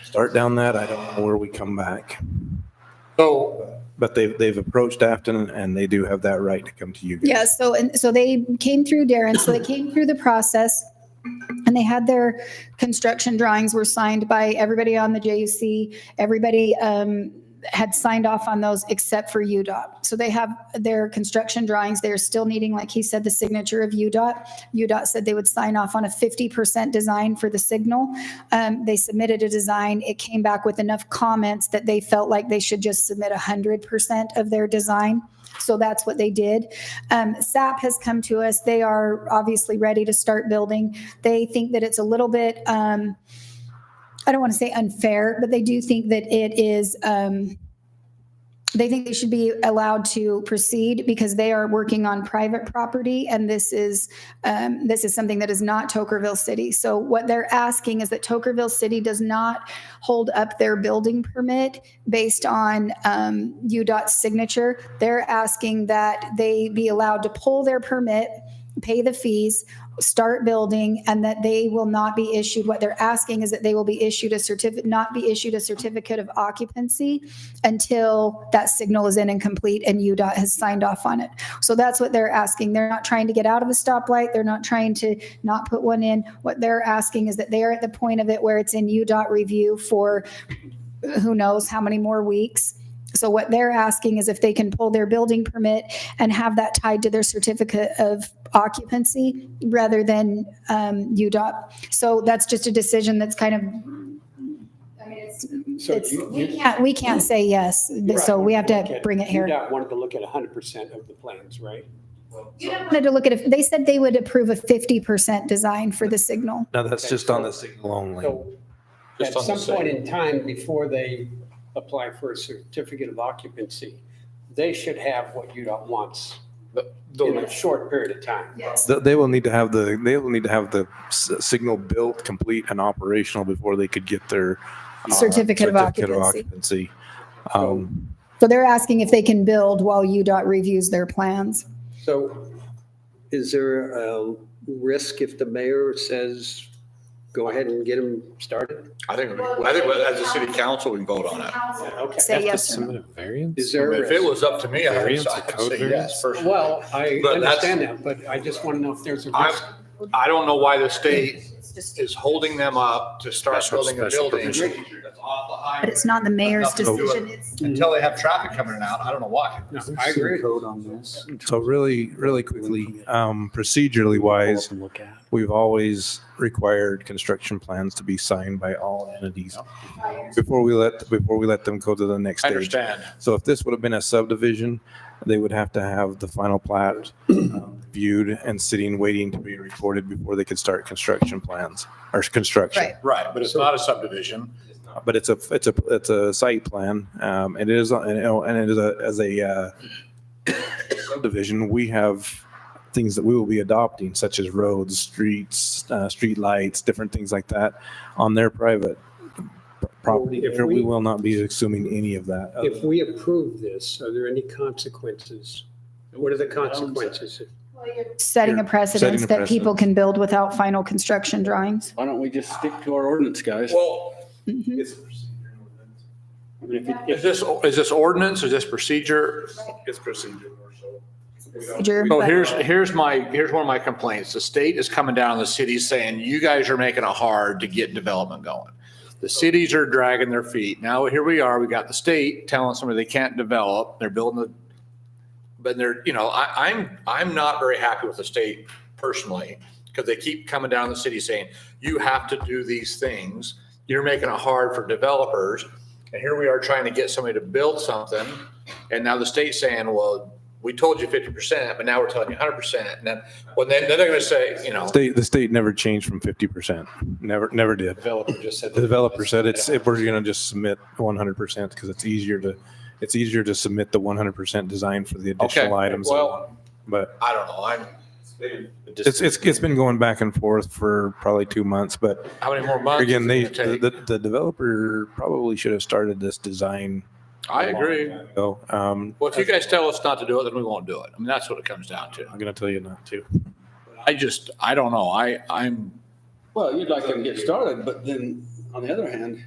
start down that, I don't know where we come back. So, But they've approached Afton and they do have that right to come to you guys. Yeah, so they came through Darren, so they came through the process, and they had their construction drawings were signed by everybody on the JUC. Everybody had signed off on those except for UDOT. So they have their construction drawings. They're still needing, like he said, the signature of UDOT. UDOT said they would sign off on a 50% design for the signal. They submitted a design. It came back with enough comments that they felt like they should just submit 100% of their design. So that's what they did. SAP has come to us. They are obviously ready to start building. They think that it's a little bit, I don't want to say unfair, but they do think that it is, they think they should be allowed to proceed because they are working on private property, and this is something that is not Tokerville City. So what they're asking is that Tokerville City does not hold up their building permit based on UDOT's signature. They're asking that they be allowed to pull their permit, pay the fees, start building, and that they will not be issued, what they're asking is that they will be issued a certificate, not be issued a certificate of occupancy until that signal is in and complete and UDOT has signed off on it. So that's what they're asking. They're not trying to get out of a stoplight. They're not trying to not put one in. What they're asking is that they are at the point of it where it's in UDOT review for who knows how many more weeks. So what they're asking is if they can pull their building permit and have that tied to their certificate of occupancy rather than UDOT. So that's just a decision that's kind of, I mean, we can't say yes. So we have to bring it here. UDOT wanted to look at 100% of the plans, right? UDOT wanted to look at it. They said they would approve a 50% design for the signal. No, that's just on the signal only. So at Just on the some point signal. in time before they apply for a certificate of occupancy, they should have what UDOT wants in a short period of time. Yes. They will need to have the signal built, complete and operational before they could get their Certificate of occupancy. occupancy. So they're asking if they can build while UDOT reviews their plans. So is there a risk if the mayor says, go ahead and get them started? I think as a city council, we can vote on it. Okay. Say yes. Submit a variance? Is there a If it risk? was up to me, I'd Variance, a say code yes, variance? personally. Well, I But that's- understand that, but I just want to know if there's a I risk. I don't know why the state is holding them up to start building a Special building permission. that's off the highway. But it's not the mayor's Nothing to do decision. with it. It's Until they have traffic coming in and out. I don't know why. No, I agree. So really quickly, procedurally wise, we've always required construction plans to be signed by all entities before we let them go to the next I stage. understand. So if this would have been a subdivision, they would have to have the final plat viewed and sitting, waiting to be recorded before they could start construction plans or construction. Right. Right, but it's not a subdivision. But it's a site plan. It is, and it is as a subdivision, we have things that we will be adopting, such as roads, streets, street lights, different things like that on their private property. If We we- will not be assuming any of that. If we approve this, are there any consequences? What are the consequences? setting a precedence Setting a that people can build without final construction drawings. Why don't we just stick to our ordinance, guys? Well, Mhm. it's I mean, if Is this ordinance, is this procedure? It's procedure. Procedure, So but- here's one of my complaints. The state is coming down on the cities saying, you guys are making it hard to get development going. The cities are dragging their feet. Now, here we are, we got the state telling somebody they can't develop, they're building but they're, I'm not very happy with the state personally, because they keep coming down the city saying, you have to do these things. You're making it hard for developers. And here we are trying to get somebody to build something. And now the state's saying, well, we told you 50%, but now we're telling you 100%. And then they're going to say, The state never changed from 50%. Never did. Developer just said. The developer said we're going to just submit 100% because it's easier to submit the 100% design for the additional items. well, But I don't know. it's been going back and forth for probably 2 months, but How many more months? again, is it gonna take? the developer probably should have stared this design. I agree. So, Well, if you guys tell us not to do it, then we won't do it. I mean, that's what it comes down to. I'm going to tell you not to. I don't know. I'm, well, you'd like them to get started, but then on the other hand,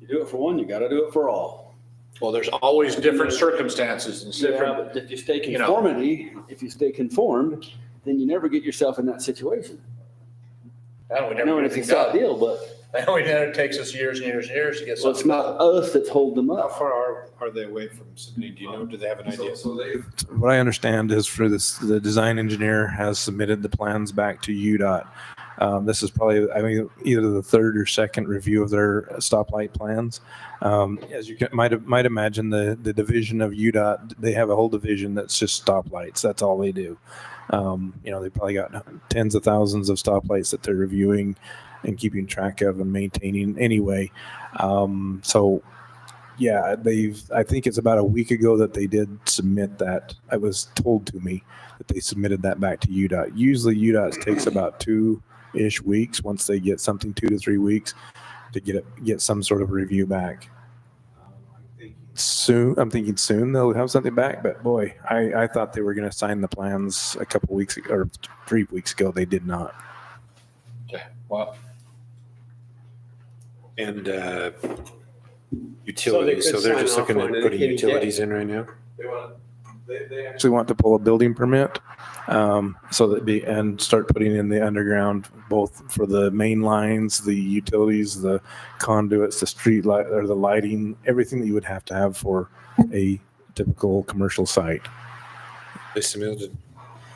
you do it for one, you got to do it for all. well, there's always different circumstances and Yeah, different, but if you stay you know. conformed, then you never get yourself in that situation. I don't, we I never know get it's a anything sad done. deal, but I know it takes us years and years and years to get well, it's something. not us that's holding them How up. far are they away from submitting? Do you know? Do they have an idea? What I understand is for this, the design engineer has submitted the plans back to UDOT. This is probably, either the third or second review of their stoplight plans. As you might imagine, the division of UDOT, they have a whole division that's just stoplights. That's all they do. They probably got tens of thousands of stoplights that they're reviewing and keeping track of and maintaining anyway. Yeah, I think it's about a week ago that they did submit that. I was told to me that they submitted that back to UDOT. Usually UDOT takes about 2-ish weeks, once they get something, 2 to 3 weeks to get some sort of review back. I'm thinking soon they'll have something back, but boy, I thought they were going to sign the plans a couple weeks ago, or 3 weeks ago. They did not. Okay, well, And utilities, so could they're sign just off looking at on it putting any utilities in right now? They actually want to pull a building permit, so that and start putting in the underground, both for the main lines, the utilities, the conduits, the street light, or the lighting, everything that you would have to have for a typical commercial site. Have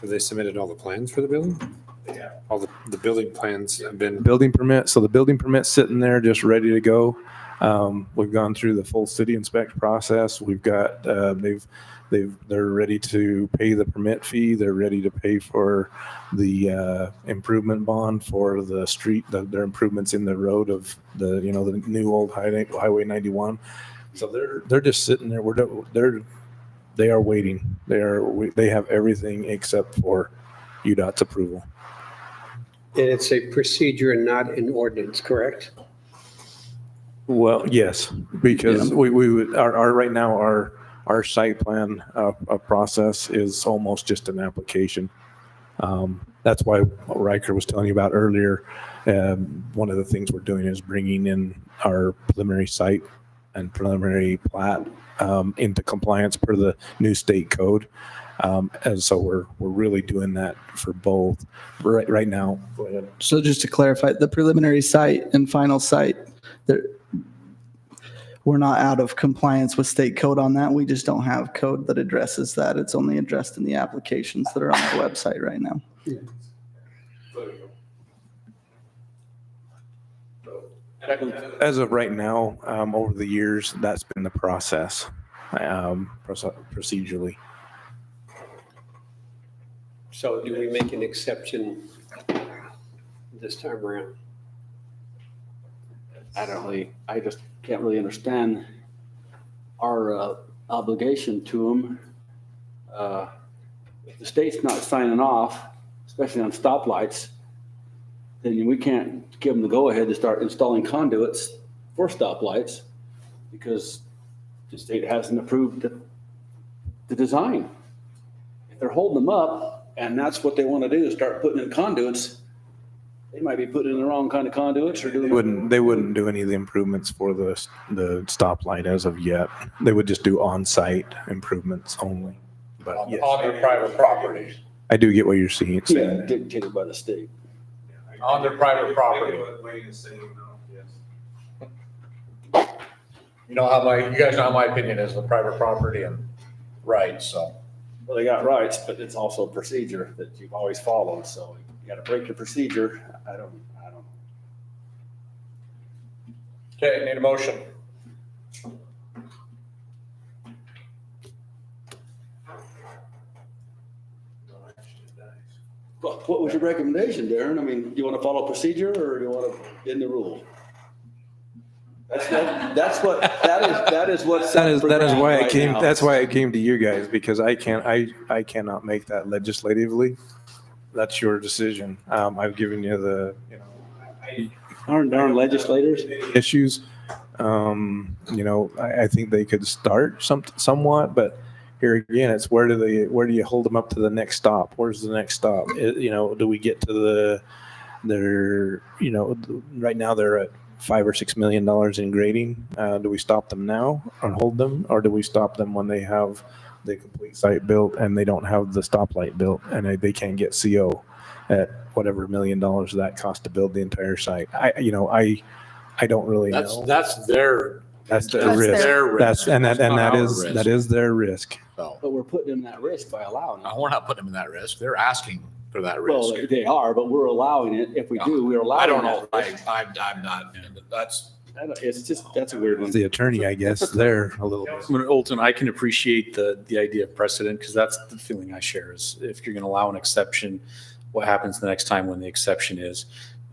they submitted all the plans for the building? Yeah. All the building plans have been. Building permit, so the building permit's sitting there just ready to go. We've gone through the full city inspect process. We've got, they're ready to pay the permit fee. They're ready to pay for the improvement bond for the street, their improvements in the road of the new old Highway 91. So they're just sitting there. They are waiting. They have everything except for UDOT's approval. And it's a procedure and not an ordinance, correct? Well, yes, because we would, right now, our site plan process is almost just an application. That's why what Riker was telling you about earlier, one of the things we're doing is bringing in our preliminary site and preliminary plat into compliance per the new state code. And so we're really doing that for both right now. Go ahead. So just to clarify, the preliminary site and final site, we're not out of compliance with state code on that. We just don't have code that addresses that. It's only addressed in the applications that are on our website right now. As of right now, over the years, that's been the process, procedurally. So do we make an exception this time around? I just can't really understand our obligation to them. If the state's not signing off, especially on stoplights, then we can't give them the go-ahead to start installing conduits for stoplights because the state hasn't approved the design. If they're holding them up and that's what they want to do, is start putting in conduits, They might be putting in the wrong kind of conduits or doing. They wouldn't do any of the improvements for the stoplight as of yet. They would just do on-site improvements only. But yes, On their private property. I do get what you're saying. Yeah, dictated by the state. On their private property. You know how you guys know how my opinion is, the private property and rights, so. Well, they got rights, but it's also a procedure that you've always followed, so you gotta break your procedure. I don't know. Okay, need a motion. What was your recommendation, Darren? I mean, do you want to follow procedure or do you want to bend the rule? That is what. That is why right now. That's why I came to you guys, because I cannot make that legislatively. That's your decision. I've given you the, Darn legislators. issues. I think they could start somewhat, but here again, it's where do you hold them up to the next stop? Where's the next stop? Do we get to right now they're at $5 or $6 million in grading. Do we stop them now and hold them, or do we stop them when they have the complete site built and they don't have the stoplight built and they can't get CO at whatever $1 million that cost to build the entire site? I don't really know. That's their That's the That's risk. their risk. That is their risk. So, But we're putting them at risk by allowing it. we're not putting them in that risk. They're asking for that Well, risk. they are, but we're allowing it. If we do, we're allowing. I don't know. that risk. I'm not, that's, It's just, that's a weird one. The attorney, I guess, there a little bit. Councilman Olton, I can appreciate the idea of precedent, because that's the feeling I share is if you're going to allow an exception, what happens the next time when the exception is?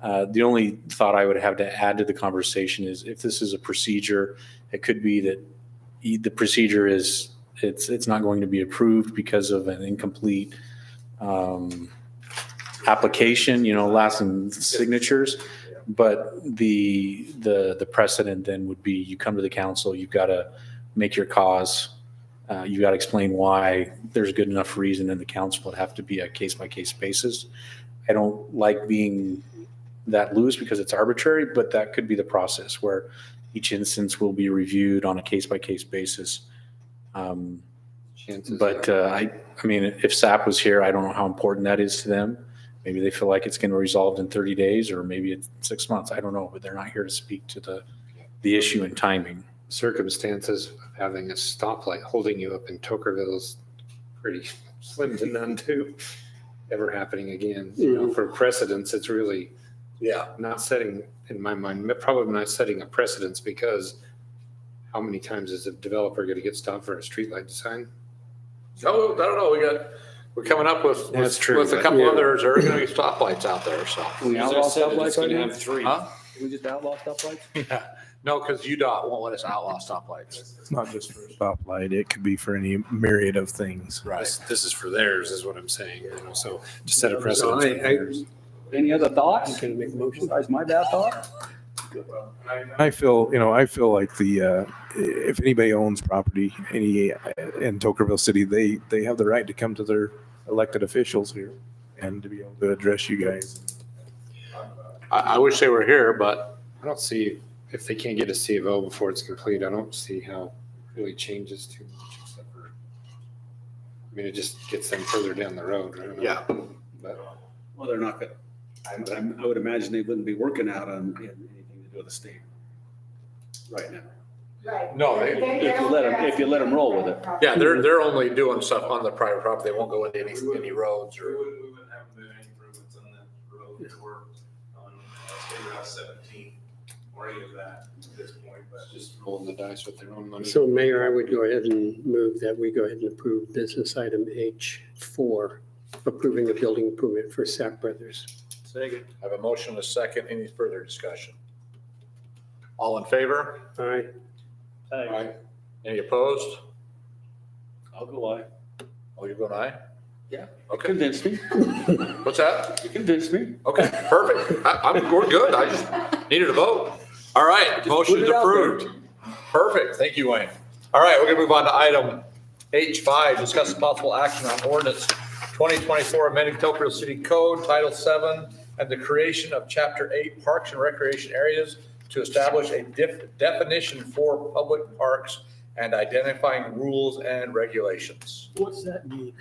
The only thought I would have to add to the conversation is if this is a procedure, it could be that the procedure is, it's not going to be approved because of an incomplete application, last in signatures. But the precedent then would be you come to the council, you've got to make your cause. You've got to explain why there's good enough reason, and the council would have to be a case-by-case basis. I don't like being that loose because it's arbitrary, but that could be the process where each instance will be reviewed on a case-by-case basis. But I mean, if SAP was here, I don't know how important that is to them. Maybe they feel like it's going to be resolved in 30 days, or maybe it's 6 months. I don't know, but they're not here to speak to the issue and timing. Circumstances of having a stoplight holding you up in Tokerville is pretty slim to none too, ever happening again. For precedence, it's really not setting, in my mind, probably not setting a precedence, because how many times is a developer going to get stopped for a streetlight design? oh, I don't know. We're coming up with That's true, with a but- couple others. There are going to be stoplights out there, so. Can we outlaw stoplights right now? Huh? Can we just outlaw stoplights? No, because UDOT won't let us outlaw stoplights. It's not just for a stoplight. It could be for any myriad of things. Right. This is for theirs, is what I'm saying. So to set a precedence. So for theirs. Any other thoughts? Can I make a motion? Besides my bad thought? I feel like if anybody owns property, in Tokerville City, they have the right to come to their elected officials here and to be able to address you guys. I wish they were here, but I don't see, if they can't get a C of O before it's complete, I don't see how it really changes too much, except for, I mean, it just gets them further down the road. I don't know. yeah. But Well, they're not gonna, I would imagine they wouldn't be working out on anything to do with the state right now. Right. No, If you let them roll with it. Yeah, they're only doing stuff on the private property. They won't go into any roads or. We wouldn't have to do any improvements on that road or on State Route 17 or any of that at this point, but just rolling the dice with their own money. So Mayor, I would go ahead and move that we go ahead and approve business item H4, approving a building improvement for Sapp Brothers. Second. I have a motion and a second. Any further discussion? All in favor? All right. Aye. Any opposed? I'll go aye. Oh, you're going aye? Yeah. Okay. Convinced me. What's that? You convinced me. Okay, perfect. We're good. I just needed a vote. All right, motion is put it out there. approved. Perfect. Thank you, Wayne. All right, we're gonna move on to item H5, discuss possible action on ordinance 2024 amending Tokerville City Code, Title 7, and the creation of Chapter 8 Parks and Recreation Areas to establish a definition for public parks and identifying rules and regulations. What's that mean?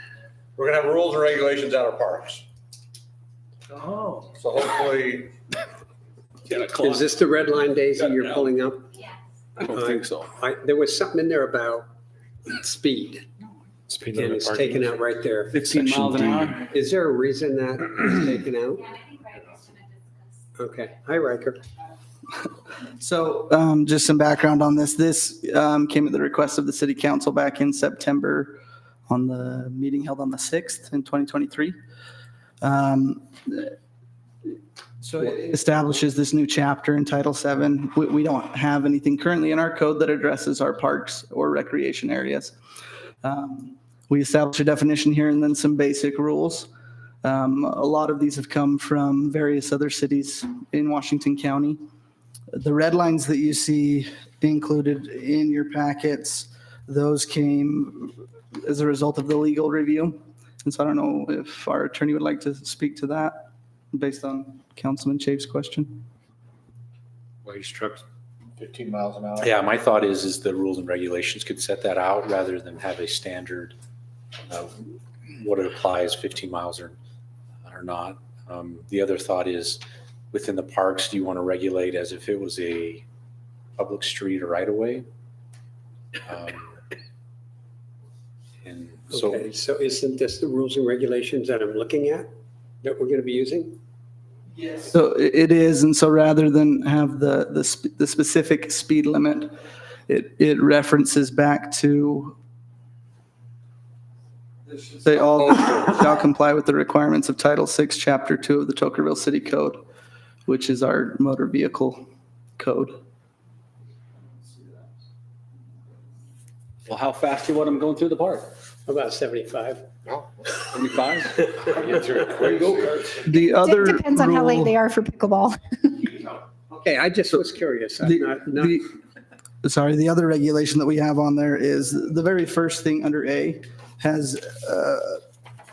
We're gonna have rules and regulations at our parks. Oh. So hopefully, Is this the red line, Daisy, you're pulling up? Yes. I don't think so. There was something in there about speed, Speed and limit it's parking. taken out right there. 15 miles an hour? Is there a reason that it's taken out? Yeah, I think Riker's gonna discuss. Okay, hi, Riker. So just some background on this. This came at the request of the city council back in September on the meeting held on the 6th in 2023. So it establishes this new chapter in Title VII. We don't have anything currently in our code that addresses our parks or recreation areas. We establish a definition here and then some basic rules. A lot of these have come from various other cities in Washington County. The red lines that you see included in your packets, those came as a result of the legal review. And so I don't know if our attorney would like to speak to that based on Councilman Chave's question. Why you struck 15 miles an hour. Yeah, my thought is the rules and regulations could set that out rather than have a standard, what it applies 15 miles or not. The other thought is within the parks, do you want to regulate as if it was a public street or right of way? And so, Okay, so isn't this the rules and regulations that I'm looking at that we're going to be using? So it is, and so rather than have the specific speed limit, it references back to they all shall comply with the requirements of Title VI, Chapter 2 of the Tocqueville City Code, which is our motor vehicle code. Well, how fast do you want them going through the park? About 75. 75? there you go. The other Depends on how late rule- they are for pickleball. Okay, I just was curious. I'm The- not- Sorry, the other regulation that we have on there is the very first thing under A has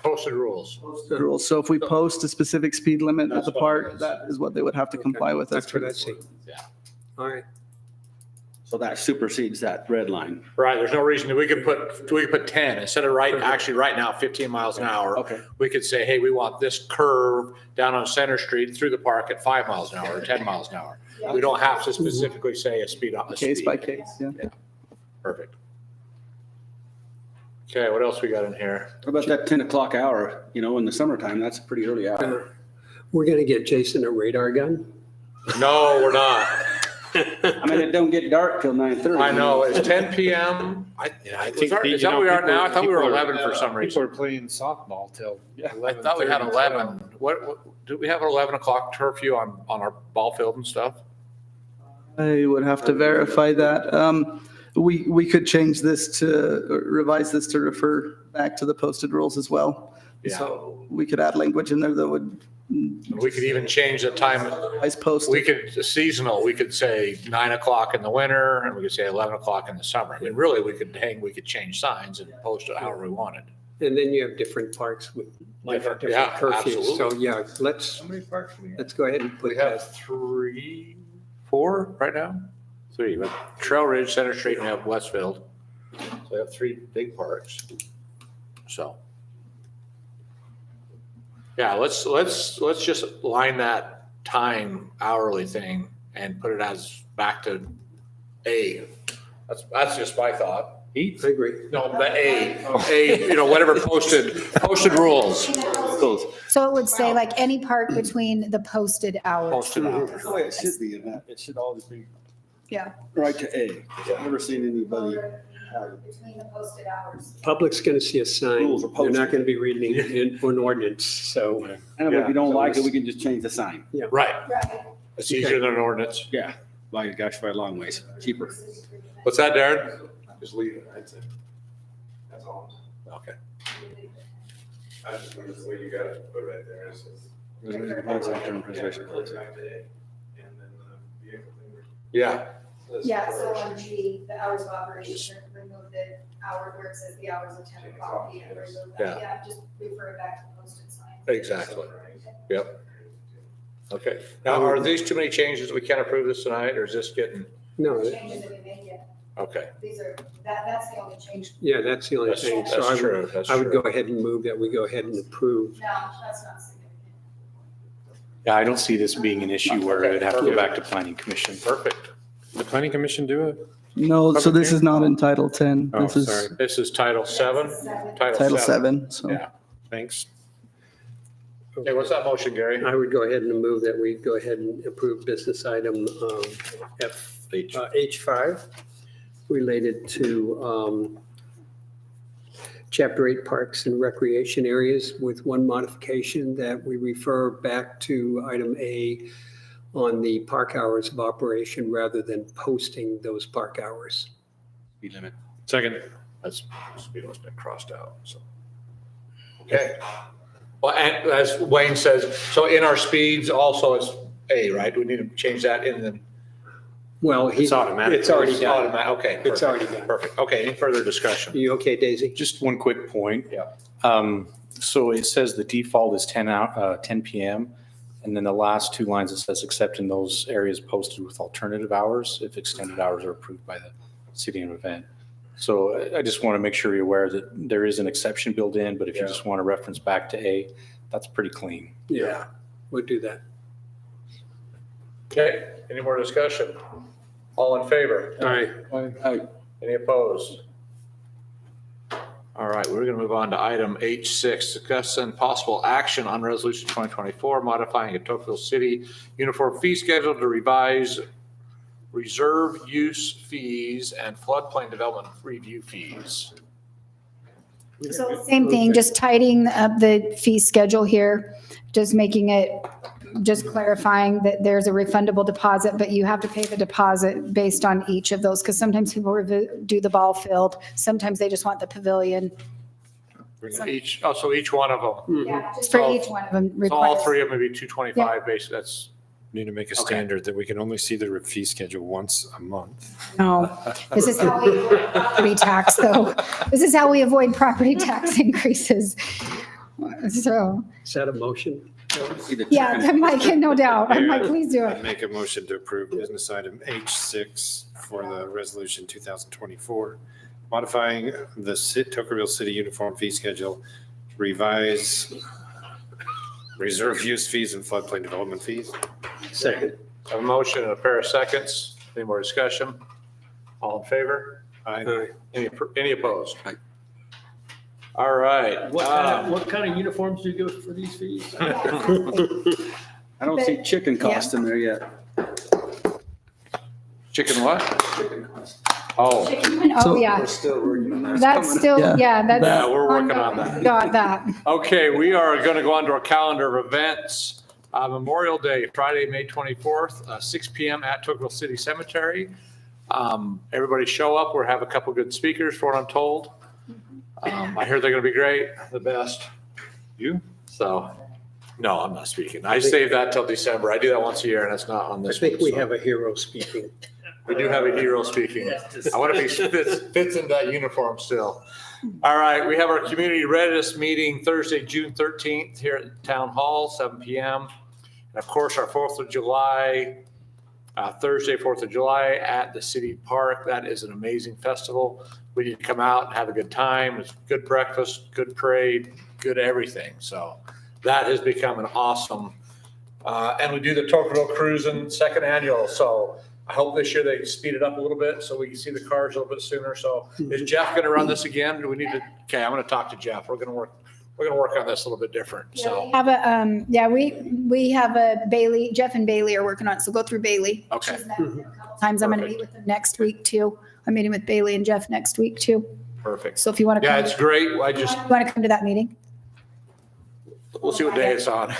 Posted rules. rules. So if we post a specific speed limit at the park, that is what they would have to comply with. That's what I see. Yeah. All right. So that supersedes that red line. Right, there's no reason, we could put 10, instead of actually right now 15 miles an hour. Okay. We could say, hey, we want this curve down on Center Street through the park at 5 miles an hour or 10 miles an hour. We don't have to specifically say a speed. Case by case, yeah. Perfect. Okay, what else we got in here? What about that 10 o'clock hour, in the summertime? That's a pretty early hour. We're going to get Jason a radar gun. No, we're not. I mean, it don't get dark till 9:30. I know, it's 10 PM. I Is think that you know, what we are people- now? I thought we were people are- 11 for some People reason. are playing softball till. I thought we had 11. What, do we have an 11 o'clock curfew on our ball field and stuff? I would have to verify that. We could change this to, or revise this to refer back to the posted rules as well. Yeah. So we could add language in there that would. We could even change the time. As posted. We could, seasonal, we could say 9 o'clock in the winter and we could say 11 o'clock in the summer. I mean, really, we could change signs and post it however we wanted. And then you have different parks with different Yeah, curfews. So, absolutely. yeah, let's go ahead and put We have that. 4 right now? 3, but Trail Ridge, Center Street, and we have Westfield. So we have 3 big parks. So. Yeah, let's just line that time hourly thing and put it as back to A. That's just my thought. I agree. No, the A, whatever posted rules. So it would say like any park between the posted hours. Posted hours. That's the way it should be in that. It should always be Yeah. right to A. I've never seen anybody have Between the posted hours. Public's going to see a sign. Rules are They're posted. not going to be reading an ordinance, so. And if we don't like it, we can just change the sign. Right. Right. It's easier than an ordinance. Yeah, by a long ways, cheaper. What's that, Darren? Just leave it, I'd say. That's all. Okay. I just wonder the way you got it put right there. Yeah. Yeah, so on G, the hours of operation, remove the hour where it says the hours of 10 o'clock PM. Remove that. Yeah. Just refer it back to the posted sign. Exactly. Yep. Okay. Now, are these too many changes? We can't approve this tonight, or is this getting, No, Changes that we made yet. okay. These are, that's the only change. yeah, that's the only That's thing. So that's true. That's I would true. go ahead and move that we go ahead and approve. No, that's not significant. Yeah, I don't see this being an issue where it'd have to go back to planning commission. Perfect. The planning commission do it? No, so this is not in Title 10. Oh, This is sorry. This is Title 7? Title 7, so. Yeah. Thanks. Okay, what's that motion, Gary? I would go ahead and move that we go ahead and approve business item H5 related to Chapter 8 Parks and Recreation Areas with one modification that we refer back to item A on the park hours of operation rather than posting those park hours. Speed limit. Second. That's, speed limit's been crossed out, so. Okay. Well, and as Wayne says, so in our speeds also is A, right? We need to change that in the. Well, It's automatic. It's already done. Okay. It's perfect, already done. Perfect. Okay, any further discussion? You okay, Daisy? Just one quick point. Yeah. So it says the default is 10 PM. And then the last two lines, it says except in those areas posted with alternative hours, if extended hours are approved by the city and event. So I just want to make sure you're aware that there is an exception built in, but if you Yeah. just want to reference back to A, that's pretty clean. Yeah, we'll do that. Okay, any more discussion? All in favor? All right. Any opposed? All right, we're going to move on to item H6, discuss and possible action on resolution 2024, modifying a Tocqueville City uniform fee schedule to revise reserve use fees and floodplain development review fees. So same thing, just tidying up the fee schedule here, just making it, just clarifying that there's a refundable deposit, but you have to pay the deposit based on each of those, because sometimes people do the ball field, sometimes they just want the pavilion. Each, oh, so each one of them. Yeah, just for each one of them So all requires. three of them would be 225 basically, that's, Need to make a Okay. standard that we can only see the fee schedule once a month. No, this is how we avoid property tax, though. This is how we avoid property tax increases. So, Is that a motion? yeah, Mike, no doubt. I'm like, please do I it. make a motion to approve business item H6 for the resolution 2024, modifying the Tocqueville City Uniform Fee Schedule, revise reserve use fees and floodplain development fees. Second. I have a motion and a pair of seconds. Any more discussion? All in favor? Aye. Any opposed? All right. What kind of uniforms do you go for these fees? I don't see chicken cost in there yet. Chicken what? Oh, Oh, yeah. We're still working on that. That's still, Yeah. yeah, that's. Yeah, we're working on that. Got that. okay, we are going to go on to our calendar of events. Memorial Day, Friday, May 24th, 6 PM at Tocqueville City Cemetery. Everybody show up. We'll have a couple good speakers, for what I'm told. I hear they're going to be great, the best. You? So, no, I'm not speaking. I save that till December. I do that once a year and it's not on I this think one, we so. have a hero speaking. We do have a hero speaking. I wonder if he fits in that uniform still. All right, we have our community readiness meeting Thursday, June 13th here at Town Hall, 7 PM. And of course, our 4th of July, Thursday, 4th of July at the City Park. That is an amazing festival. We need to come out and have a good time. It's good breakfast, good parade, good everything. So that has become an awesome, and we do the Tocqueville Cruising second annual. So I hope this year they speed it up a little bit so we can see the cars a little bit sooner. So is Jeff going to run this again? Do we need to? Okay, I'm going to talk to Jeff. We're going to work on this a little bit different. So, Have a, we have a Bailey, Jeff and Bailey are working on it, so go through Bailey. okay, She's met with them a couple Times I'm going to meet with them next week too. I'm meeting with Bailey and Jeff next week too. perfect. So if you want to Yeah, come, it's great. I you just, want to come to that meeting? we'll see what day it's on.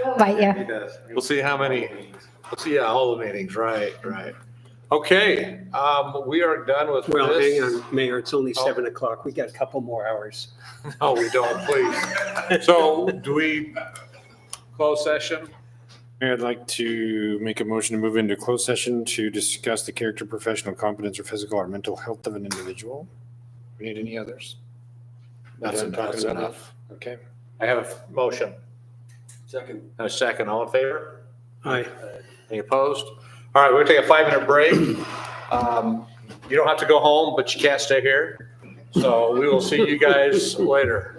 Invite you. We'll see how many, we'll see all the meetings, right. Okay, we are done with Well, hang this. on, Mayor, it's only Oh. 7 o'clock. We got a couple more hours. No, we don't, please. So do we close session? Mayor, I'd like to make a motion to move into closed session to discuss the character, professional competence, or physical or mental health of an individual. We need any others? That's Done talking enough. enough. Okay. I have a motion Second. and a second. All in favor? Aye. Any opposed? All right, we're going to take a 5-minute break. You don't have to go home, but you can't stay here. So we will see you guys later.